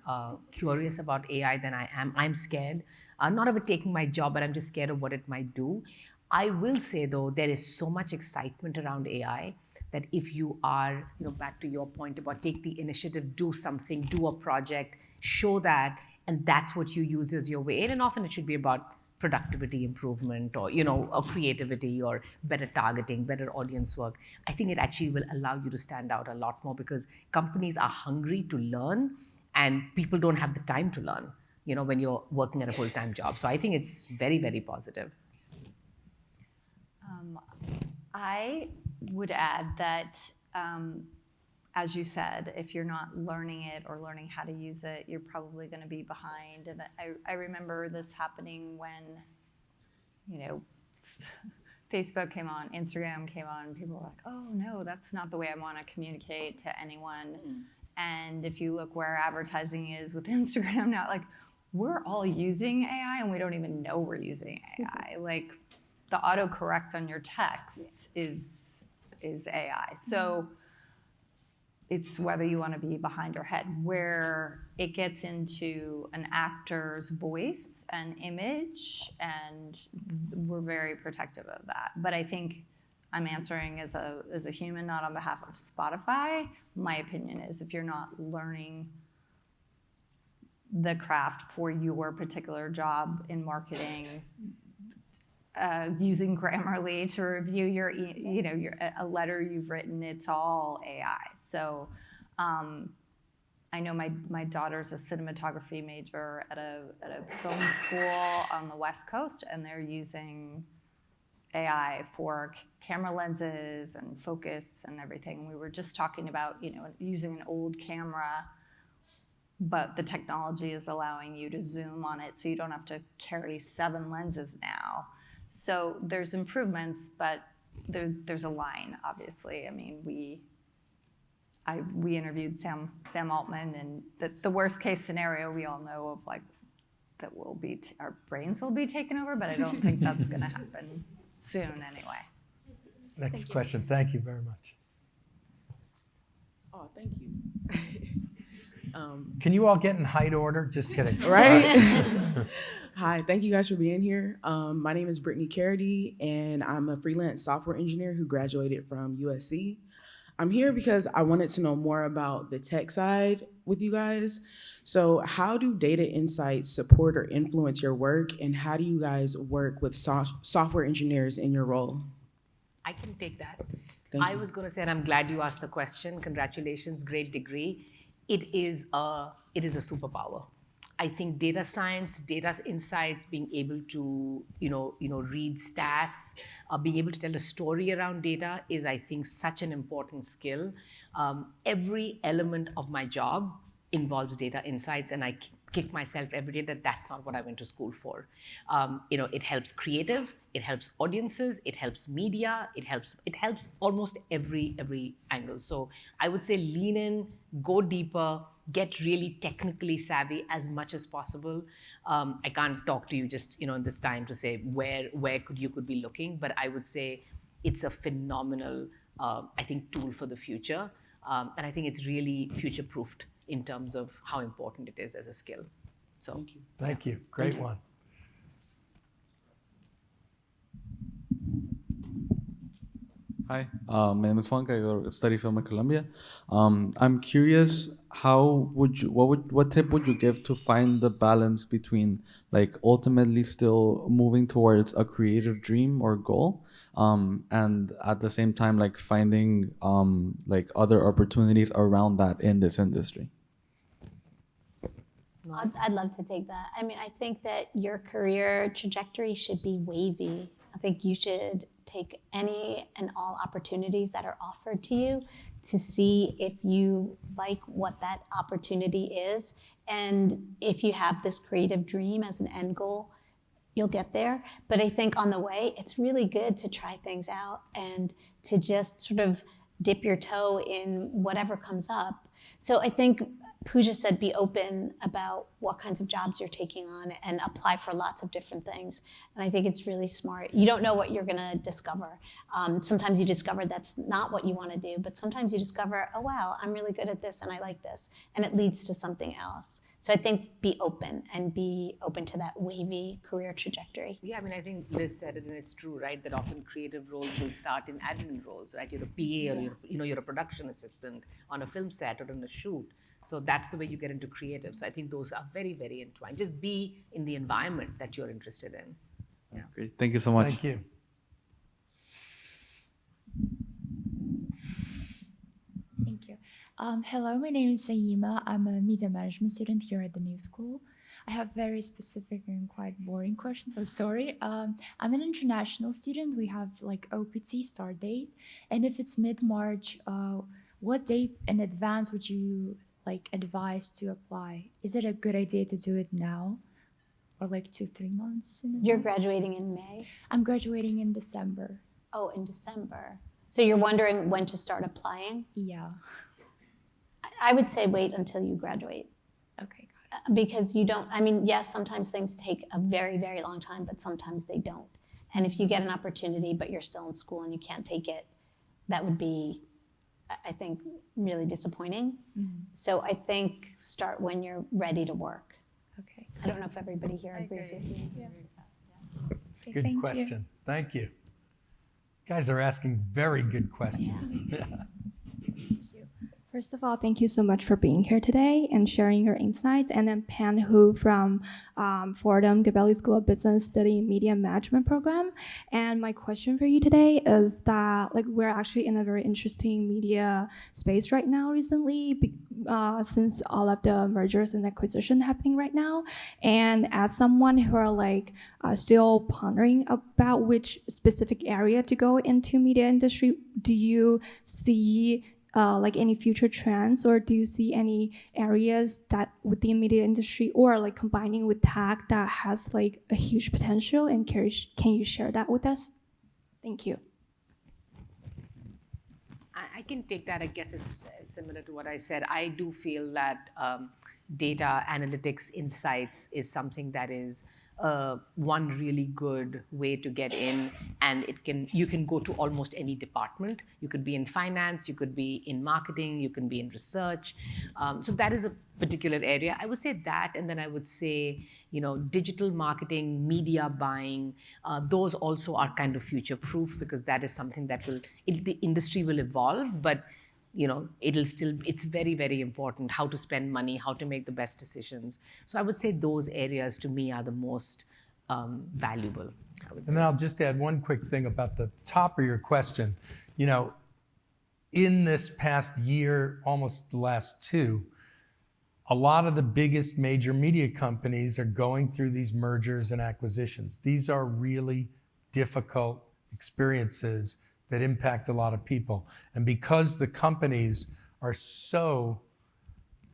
curious about AI than I am. I'm scared, not of it taking my job, but I'm just scared of what it might do. I will say, though, there is so much excitement around AI that if you are, back to your point about take the initiative, do something, do a project, show that, and that's what you use as your way in. And often it should be about productivity improvement or, or creativity or better targeting, better audience work. I think it actually will allow you to stand out a lot more because companies are hungry to learn and people don't have the time to learn, when you're working at a full-time job. So I think it's very, very positive. I would add that, as you said, if you're not learning it or learning how to use it, you're probably going to be behind. And I remember this happening when, Facebook came on, Instagram came on, people were like, oh no, that's not the way I want to communicate to anyone. And if you look where advertising is with Instagram now, like we're all using AI and we don't even know we're using AI. Like the autocorrect on your text is AI. So it's whether you want to be behind or ahead. Where it gets into an actor's voice and image, and we're very protective of that. But I think I'm answering as a human, not on behalf of Spotify. My opinion is if you're not learning the craft for your particular job in marketing, using Grammarly to review your a letter you've written, it's all AI. So I know my daughter's a cinematography major at a film school on the West Coast, and they're using AI for camera lenses and focus and everything. We were just talking about using an old camera, but the technology is allowing you to zoom on it, so you don't have to carry 7 lenses now. So there's improvements, but there's a line, obviously. I mean, we interviewed Sam Altman, and the worst case scenario we all know of, like, that our brains will be taken over, but I don't think that's going to happen soon anyway. Next question. Thank you very much. Oh, thank you. Can you all get in height order? Just kidding. Right? Hi, thank you guys for being here. My name is Brittany Carity, and I'm a freelance software engineer who graduated from USC. I'm here because I wanted to know more about the tech side with you guys. So how do data insights support or influence your work, and how do you guys work with software engineers in your role? I can take that. Thank I you. was going to say, and I'm glad you asked the question. Congratulations, great degree. It is a superpower. I think data science, data insights, being able to read stats, being able to tell a story around data is, I think, such an important skill. Every element of my job involves data insights, and I kick myself every day that that's not what I went to school for. It helps creative, it helps audiences, it helps media, it helps almost every angle. So I would say lean in, go deeper, get really technically savvy as much as possible. I can't talk to you just in this time to say where you could be looking, but I would say it's a phenomenal I think tool for the future, and I think it's really future-proofed in terms of how important it is as a skill. So Thank you. Thank you. Great one. Hi, my name is Juanca. I study film at Columbia. I'm curious, what tip would you give to find the balance between like ultimately still moving towards a creative dream or goal, and at the same time like finding like other opportunities around that in this industry? I'd love to take that. I mean, I think that your career trajectory should be wavy. I think you should take any and all opportunities that are offered to you to see if you like what that opportunity is. And if you have this creative dream as an end goal, you'll get there. But I think on the way, it's really good to try things out and to just sort of dip your toe in whatever comes up. So I think Puja said be open about what kinds of jobs you're taking on and apply for lots of different things. And I think it's really smart. You don't know what you're gonna discover. Sometimes you discover that's not what you wanna do, but sometimes you discover, oh wow, I'm really good at this and I like this. And it leads to something else. So I think be open to that wavy career trajectory. yeah, I mean, I think Liz said it, and it's true, right? That often creative roles will start in admin roles, right? You're a PA, or you're a production assistant on a film set or on a shoot. So that's the way you get into creative. So I think those are very, very entwined. Just be in the environment that you're interested in. Yeah. Great, thank you so much. Thank you. Thank you. Hello, my name is Sayima. I'm a media management student here at the New School. I have very specific and quite boring questions, so sorry. I'm an international student. We have like OPT start date. And if it's mid-March, what date in advance would you like advise to apply? Is it a good idea to do it now or like 2-3 months in advance? You're graduating in May? I'm graduating in December. Oh, in December. So you're wondering when to start applying? Yeah. I would say wait until you graduate. Okay, got it. Because you don't, I mean, yes, sometimes things take a very, very long time, but sometimes they don't. And if you get an opportunity, but you're still in school and you can't take it, that would be, I think, really disappointing. Mm-hmm. So I think start when you're ready to work. Okay. I don't know if everybody here agrees with me. Yeah. It's a good question. Thank you. You guys are asking very good questions. Yeah. First of all, thank you so much for being here today and sharing your insights. And then Pan Hu from Fordham Gateley School of Business studying Media Management Program. And my question for you today is that like we're actually in a very interesting media space right now recently, since all of the mergers and acquisition happening right now. And as someone who are like still pondering about which specific area to go into media industry, do you see like any future trends, or do you see any areas that within media industry or like combining with tech that has like a huge potential, and can you share that with us? Thank you. I can take that. I guess it's similar to what I said. I do feel that data analytics insights is something that is one really good way to get in, and you can go to almost any department. You could be in finance, you could be in marketing, you can be in research. So that is a particular area. I would say that, and then I would say, digital marketing, media buying, those also are kind of future-proof, because that is something that the industry will evolve, but it's very, very important how to spend money, how to make the best decisions. So I would say those areas to me are the most valuable, I would say. And I'll just add one quick thing about the top of your question. In this past year, almost the last two, a lot of the biggest major media companies are going through these mergers and acquisitions. These are really difficult experiences that impact a lot of people. And because the companies are so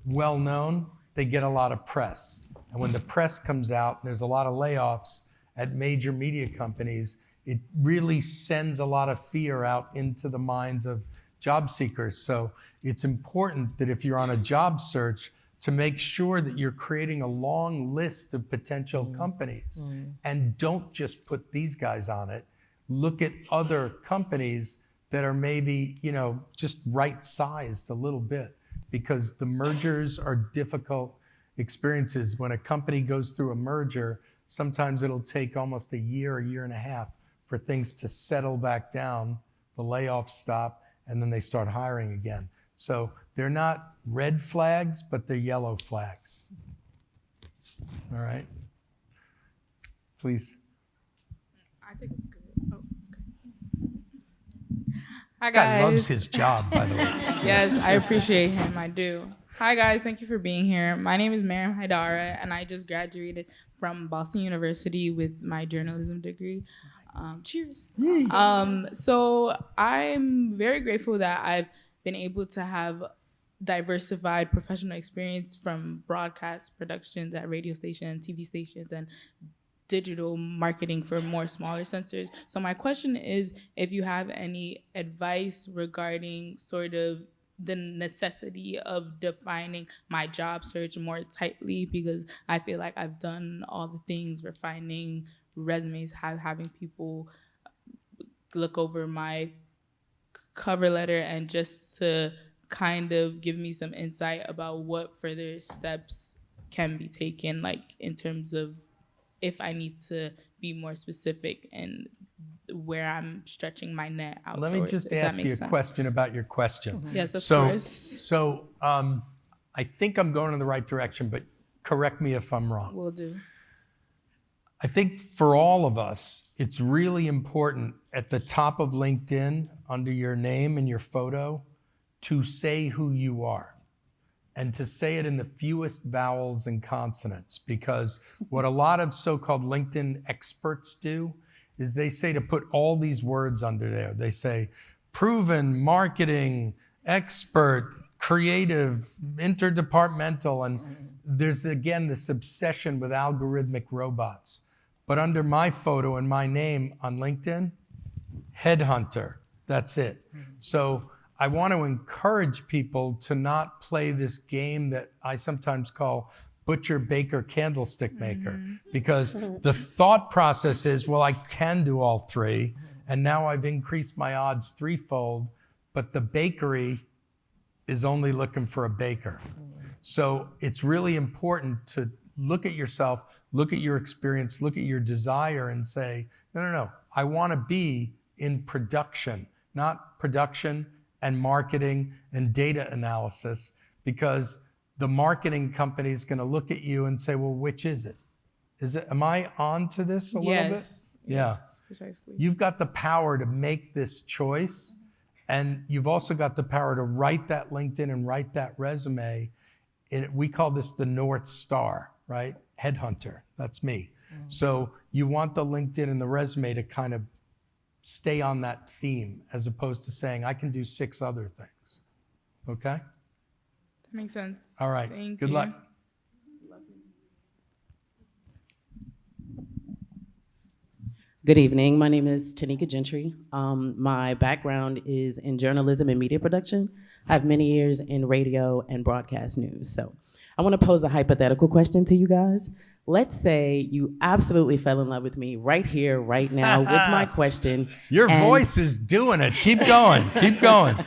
well known, they get a lot of press. And when the press comes out and there's a lot of layoffs at major media companies, it really sends a lot of fear out into the minds of job seekers. So it's important that if you're on a job search, to make sure that you're creating a long list of potential companies. And don't just put these guys on it. Look at other companies that are maybe, just right-sized a little bit, because the mergers are difficult experiences. When a company goes through a merger, sometimes it'll take almost a year and a half for things to settle back down, the layoffs stop, and then they start hiring again. So they're not red flags, but they're yellow flags. All right? Please. I think it's good. Oh, okay. Hi, This guy guys. loves his job, by the way. Yes, I appreciate him. I do. Hi, guys. Thank you for being here. My name is Miriam Haidara, and I just graduated from Boston University with my journalism degree. Cheers. So I'm very grateful that I've been able to have diversified professional experience from broadcast productions at radio stations, TV stations, and digital marketing for more smaller sensors. So my question is if you have any advice regarding sort of the necessity of defining my job search more tightly, because I feel like I've done all the things, refining resumes, having people look over my cover letter, and just to kind of give me some insight about what further steps can be taken, like in terms of if I need to be more specific and where I'm stretching my net out. Let me just ask you a question about your question. Yes, of course. So I think I'm going in the right direction, but correct me if I'm wrong. Will do. I think for all of us, it's really important at the top of LinkedIn, under your name and your photo, to say who you are, and to say it in the fewest vowels and consonants, because what a lot of so-called LinkedIn experts do is they say to put all these words under there. They say proven, marketing, expert, creative, interdepartmental, and there's again this obsession with algorithmic robots. But under my photo and my name on LinkedIn, Headhunter, that's it. So I want to encourage people to not play this game that I sometimes call butcher, baker, candlestick maker, because the thought process is, well, I can do all three, and now I've increased my odds threefold, but the bakery is only looking for a baker. So it's really important to look at yourself, look at your experience, look at your desire, and say, no, I want to be in production, not production and marketing and data analysis, because the marketing company is going to look at you and say, well, which is it? Am I on to this a little bit? Yeah. Yes, precisely. You've got the power to make this choice, and you've also got the power to write that LinkedIn and write that resume. We call this the North Star, right? Headhunter, that's me. So you want the LinkedIn and the resume to kind of stay on that theme, as opposed to saying, I can do 6 other things. Okay? That makes sense. All right. Thank Good you. luck. Good evening. My name is Tanika Gentry. My background is in journalism and media production. I have many years in radio and broadcast news. So I want to pose a hypothetical question to you guys. let's say you absolutely fell in love with me right here, right now, with my question. Your voice is doing it. Keep going. Keep going.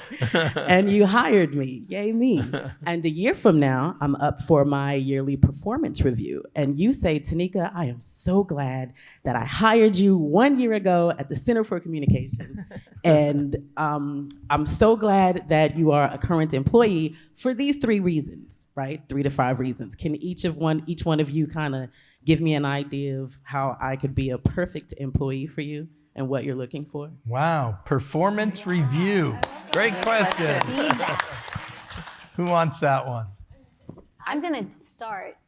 And you hired me. Yay, me. And a year from now, I'm up for my yearly performance review. And you say, Tanika, I am so glad that I hired you 1 year ago at the Center for Communication. And I'm so glad that you are a current employee for these 3 reasons, right? 3 to 5 reasons. Can each one of you kind of give me an idea of how I could be a perfect employee for you and what you're looking for? Wow, performance review. Great question. Who wants that one? I'm going to start.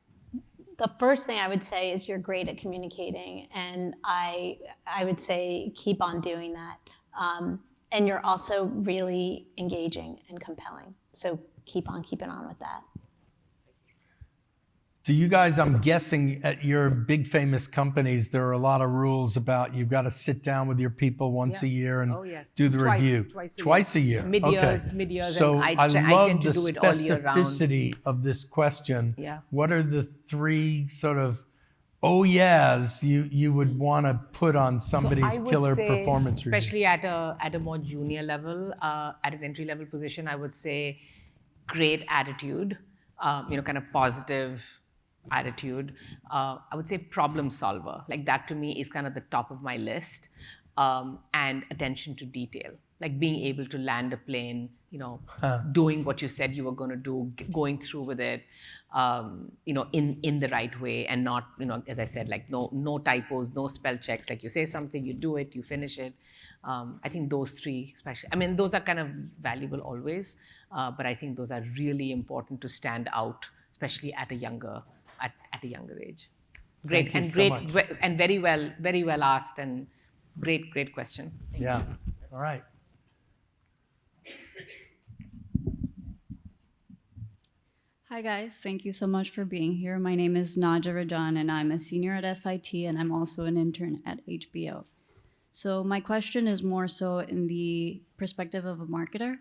The first thing I would say is you're great at communicating, and I would say keep on doing that. And you're also really engaging and compelling. So keep on keeping on with that. Do you guys, I'm guessing at your big famous companies, there are a lot of rules about you've got to sit down with your people once a year and do the review. Twice a year. Mid-years, So and I love tend the to do it all year round. specificity of this question. Yeah. What are the 3 sort of oh yeahs you would want to put on somebody's So I would killer say, performance review? especially at a more junior level, at an entry level position, I would say great attitude, kind of positive attitude. I would say problem solver. Like that to me is kind of the top of my list. And attention to detail, like being able to land a plane, doing what you said you were going to do, going through with it, in the right way, and not, as I said, like no typos, no spell checks. Like you say something, you do it, you finish it. I think those 3, especially, I mean, those are kind of valuable always, but I think those are really important to stand out, especially at a younger age. Great and great and very well asked, and great question. Thank you. All right. Hi guys, thank you so much for being here. My name is Naja Rajan and I'm a senior at FIT and I'm also an intern at HBO. So my question is more so in the perspective of a marketer.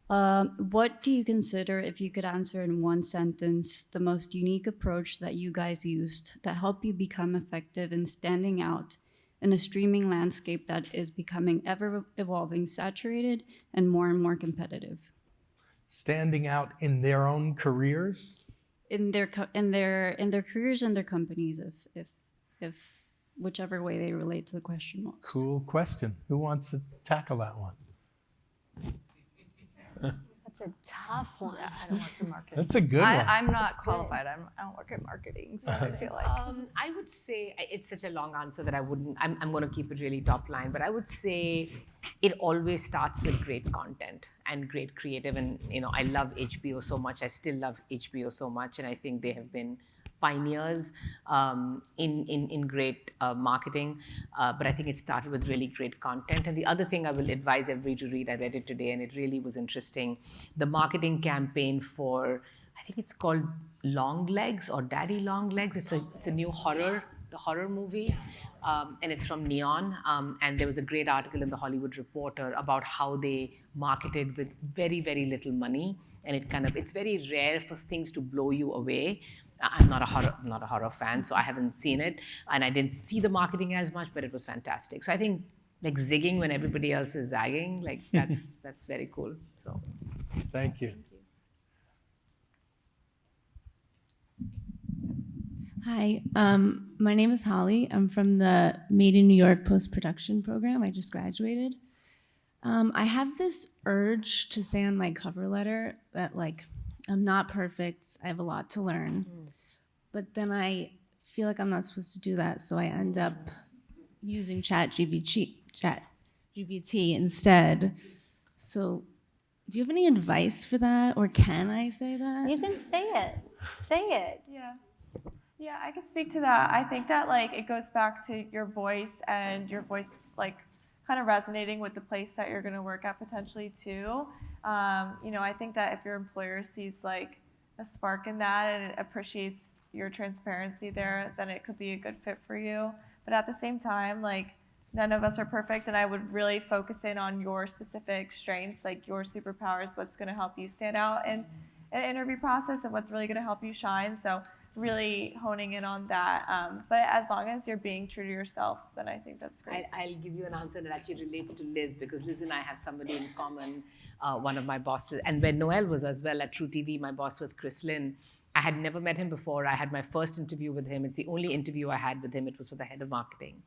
What do you consider, if you could answer in 1 sentence, the most unique approach that you guys used that helped you become effective in standing out in a streaming landscape that is becoming ever evolving, saturated, and more competitive? Standing out in their own careers? In their careers and their companies, if whichever way they relate to the question most. Cool question. Who wants to tackle that one? That's a tough one. Yeah, I don't work in marketing. That's a good one. I'm not qualified. I don't work in marketing, so I feel like. I would say, it's such a long answer that I'm going to keep it really top line, but I would say it always starts with great content and great creative. And, I love HBO so much. I still love HBO so much. And I think they have been pioneers in great marketing, but I think it started with really great content. And the other thing I will advise everybody to read, I read it today and it really was interesting, the marketing campaign for, I think it's called Long Legs or Daddy Long Legs. It's a new horror movie, and it's from Neon. And there was a great article in the Hollywood Reporter about how they marketed with very, very little money. And it's very rare for things to blow you away. I'm not a horror fan, so I haven't seen it, and I didn't see the marketing as much, but it was fantastic. So I think like zigging when everybody else is zagging, like that's very cool. So, thank you. Hi, my name is Holly. I'm from the Made in New York post-production program. I just graduated. I have this urge to say on my cover letter that I'm not perfect, I have a lot to learn. But then I feel like I'm not supposed to do that, so I end up using ChatGPT instead. So do you have any advice for that, or can I say that? You can say it. Say it. Yeah, I can speak to that. I think that it goes back to your voice and your voice kind of resonating with the place that you're going to work at potentially too. I think that if your employer sees a spark in that and it appreciates your transparency there, then it could be a good fit for you. But at the same time, none of us are perfect, and I would really focus in on your specific strengths, your superpowers, what's going to help you stand out in an interview process and what's really going to help you shine. So really honing in on that. But as long as you're being true to yourself, then I think that's great. I'll give you an answer that actually relates to Liz, because Liz and I have somebody in common, one of my bosses. And when Noël was as well at True TV, my boss was Chris Lynn. I had never met him before. I had my first interview with him. It's the only interview I had with him. It was for the head of marketing.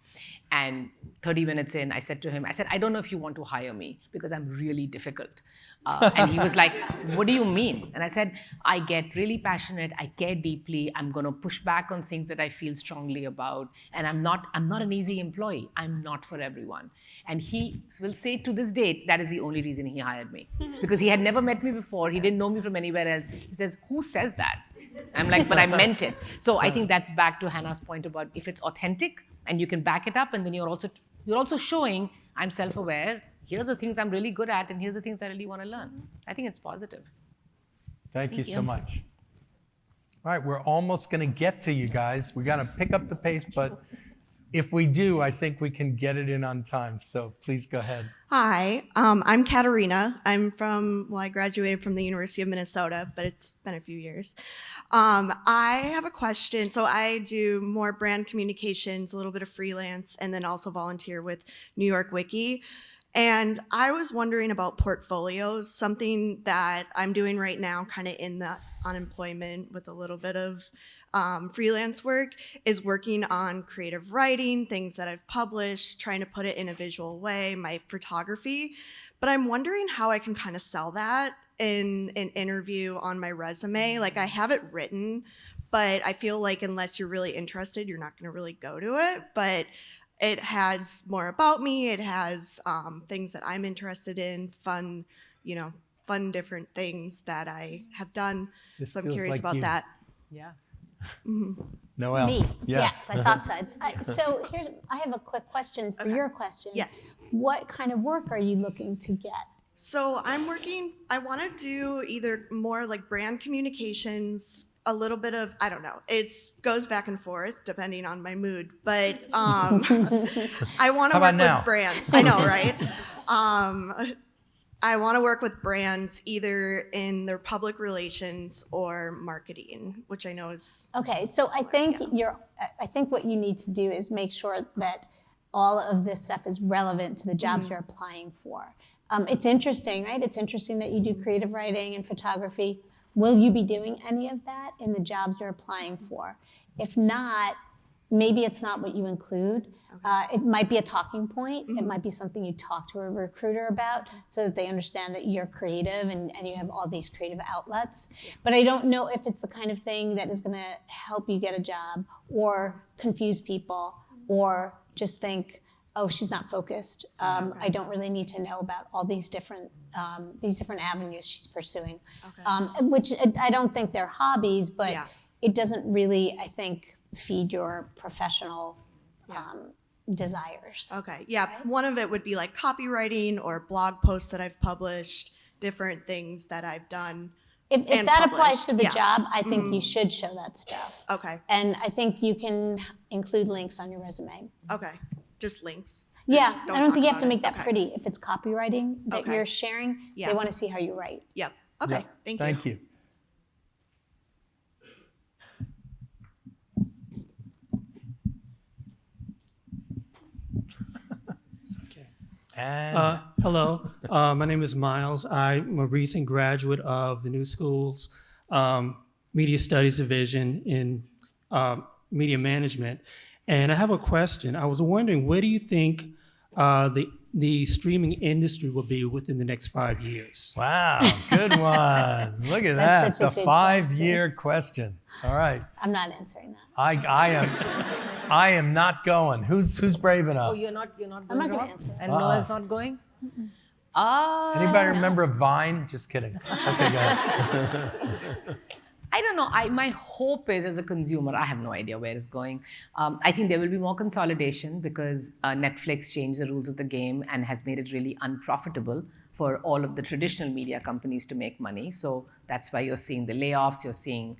And 30 minutes in, I said to him, I don't know if you want to hire me because I'm really difficult. And he was like, what do you mean? And I said, I get really passionate. I care deeply. I'm going to push back on things that I feel strongly about. And I'm not an easy employee. I'm not for everyone. And he will say to this date, that is the only reason he hired me. Because he had never met me before. He didn't know me from anywhere else. He says, who says that? I'm like, but I meant it. So I think that's back to Hannah's point about if it's authentic and you can back it up, and then you're also showing I'm self-aware. Here's the things I'm really good at, and here's the things I really want to learn. I think it's positive. Thank you so much. All right, we're almost going to get to you guys. We got to pick up the pace, but if we do, I think we can get it in on time. So please go ahead. Hi, I'm Katarina. I graduated from the University of Minnesota, but it's been a few years. I have a question. So I do more brand communications, a little bit of freelance, and then also volunteer with New York Wiki. And I was wondering about portfolios, something that I'm doing right now, kind of in the unemployment with a little bit of freelance work, is working on creative writing, things that I've published, trying to put it in a visual way, my photography. But I'm wondering how I can kind of sell that in an interview on my resume. Like, I have it written, but I feel like unless you're really interested, you're not going to really go to it. But it has more about me. It has things that I'm interested in, fun different things that I have done. This so I'm feels curious like about you. that. Yeah. Noël. Me? Yes. I thought so. So I have a quick question for your question. Yes. What kind of work are you looking to get? So I want to do either more like brand communications, a little bit of, I don't know, it goes back and forth depending on my mood, but I want to work with brands. I know, right? I want to work with brands either in their public relations or marketing, which I know is okay. So I think what you need to do is make sure that all of this stuff is relevant to the jobs you're applying for. It's interesting, right? It's interesting that you do creative writing and photography. Will you be doing any of that in the jobs you're applying for? If not, maybe it's not what you include. It might be a talking point. It might be something you talk to a recruiter about so that they understand that you're creative and you have all these creative outlets. But I don't know if it's the kind of thing that is going to help you get a job or confuse people or just think, oh, she's not focused. I don't really need to know about all these different avenues she's pursuing, which I don't think they're hobbies, but it doesn't really, I think, feed your professional desires. Okay, yeah. Right? One of it would be like copywriting or blog posts that I've published, different things that I've done. If that applies to the job, I think you should show that stuff. Okay. And I think you can include links on your resume. Okay, just links. Yeah, I don't think you have to make that pretty. If it's copywriting that you're sharing, Yeah. they want to see how you write. Yep. Okay, thank you. Thank you. Hello, my name is Miles. I'm a recent graduate of the New School's Media Studies Division in Media Management. And I have a question. I was wondering, where do you think the streaming industry will be within the next 5 years? Wow, good one. Look at that, such a the good 5-year question. All right. I'm not answering that. I am not going. Who's brave enough? Oh, you're not going, I'm not going to Rob? answer. And Noel's not going? Anybody remember Vine? Just kidding. Okay, go ahead. I don't know. My hope is, as a consumer, I have no idea where it's going. I think there will be more consolidation because Netflix changed the rules of the game and has made it really unprofitable for all of the traditional media companies to make money. So that's why you're seeing the layoffs. You're seeing,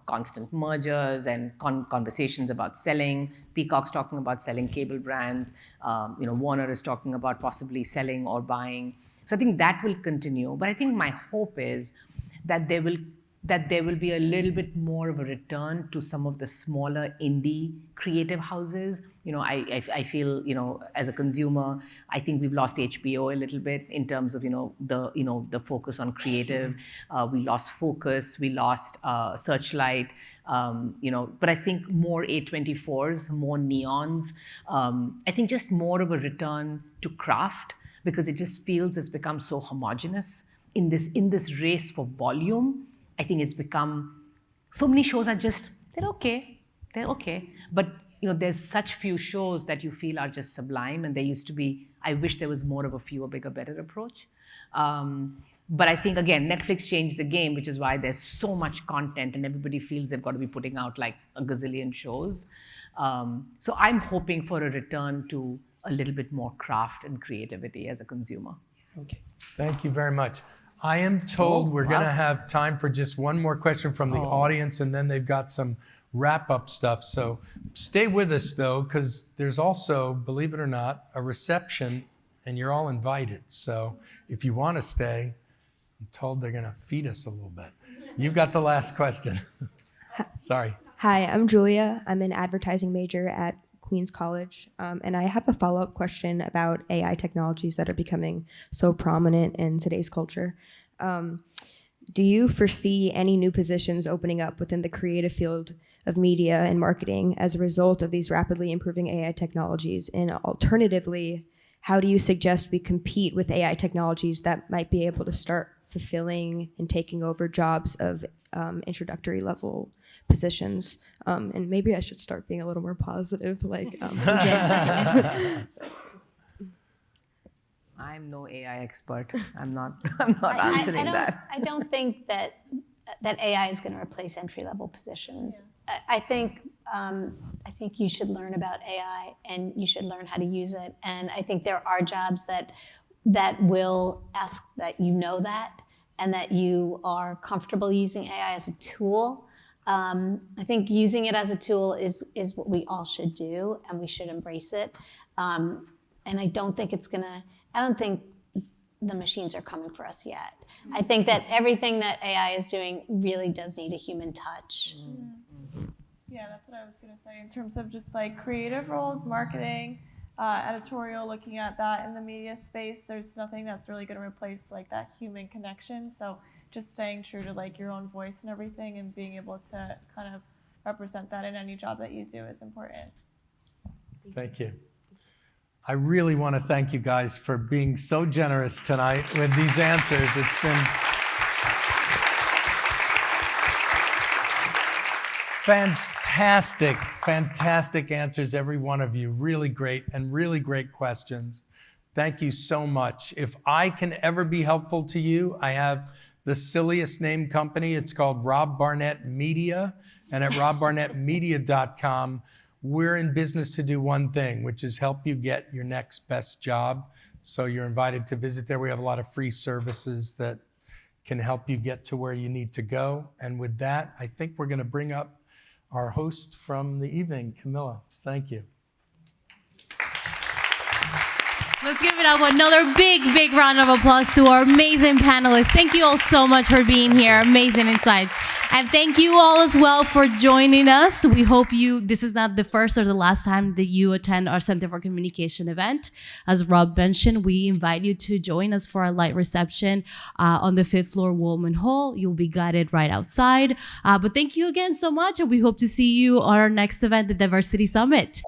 constant mergers and conversations about selling. Peacock's talking about selling cable brands. Warner is talking about possibly selling or buying. So I think that will continue. But I think my hope is that there will that there will be a little bit more of a return to some of the smaller indie creative houses. I feel, as a consumer, I think we've lost HBO a little bit in terms of, the focus on creative. We lost Focus, we lost Searchlight, but I think more A24s, more Neons. I think just more of a return to craft, because it just feels it's become so homogenous in this race for volume. I think it's become, so many shows are just, they're okay. But there's such few shows that you feel are just sublime, and there used to be, I wish there was more of a fewer, bigger, better approach. But I think, again, Netflix changed the game, which is why there's so much content and everybody feels they've got to be putting out like a gazillion shows. So I'm hoping for a return to a little bit more craft and creativity as a consumer. Okay, thank you very much. I am told we're going to have time for just one more question from the audience, and then they've got some wrap-up stuff. So stay with us, though, because there's also, believe it or not, a reception, and you're all invited. So if you want to stay, I'm told they're going to feed us a little bit. You got the last question. Sorry. Hi, I'm Julia. I'm an advertising major at Queens College, and I have a follow-up question about AI technologies that are becoming so prominent in today's culture. Do you foresee any new positions opening up within the creative field of media and marketing as a result of these rapidly improving AI technologies? And alternatively, how do you suggest we compete with AI technologies that might be able to start fulfilling and taking over jobs of introductory level positions? And maybe I should start being a little more positive, like I'm no AI expert. I'm not answering that. I don't think that AI is going to replace entry-level positions. Yeah. I think you should learn about AI, and you should learn how to use it. And I think there are jobs that will ask that you know that, and that you are comfortable using AI as a tool. I think using it as a tool is what we all should do, and we should embrace it. And I don't think the machines are coming for us yet. I think that everything that AI is doing really does need a human touch. Yeah, that's what I was going to say in terms of just like creative roles, marketing, editorial, looking at that in the media space. There's nothing that's really going to replace like that human connection. So just staying true to like your own voice and everything, and being able to kind of represent that in any job that you do is important. Thank you. I really want to thank you guys for being so generous tonight with these answers. It's been fantastic answers, every one of you. Really great questions. Thank you so much. If I can ever be helpful to you, I have the silliest name company. It's called Rob Barnett Media, and at robbarnettmedia.com, we're in business to do one thing, which is help you get your next best job. So you're invited to visit there. We have a lot of free services that can help you get to where you need to go. And with that, I think we're going to bring up our host from the evening, Camilla. Thank you. Let's give it up. Another big round of applause to our amazing panelists. Thank you all so much for being here. Amazing insights. And thank you all as well for joining us. We hope this is not the first or the last time that you attend our Center for Communication event. As Rob mentioned, we invite you to join us for a light reception on the 5th floor Woolman Hall. You'll be guided right outside. But thank you again so much, and we hope to see you on our next event, the Diversity Summit.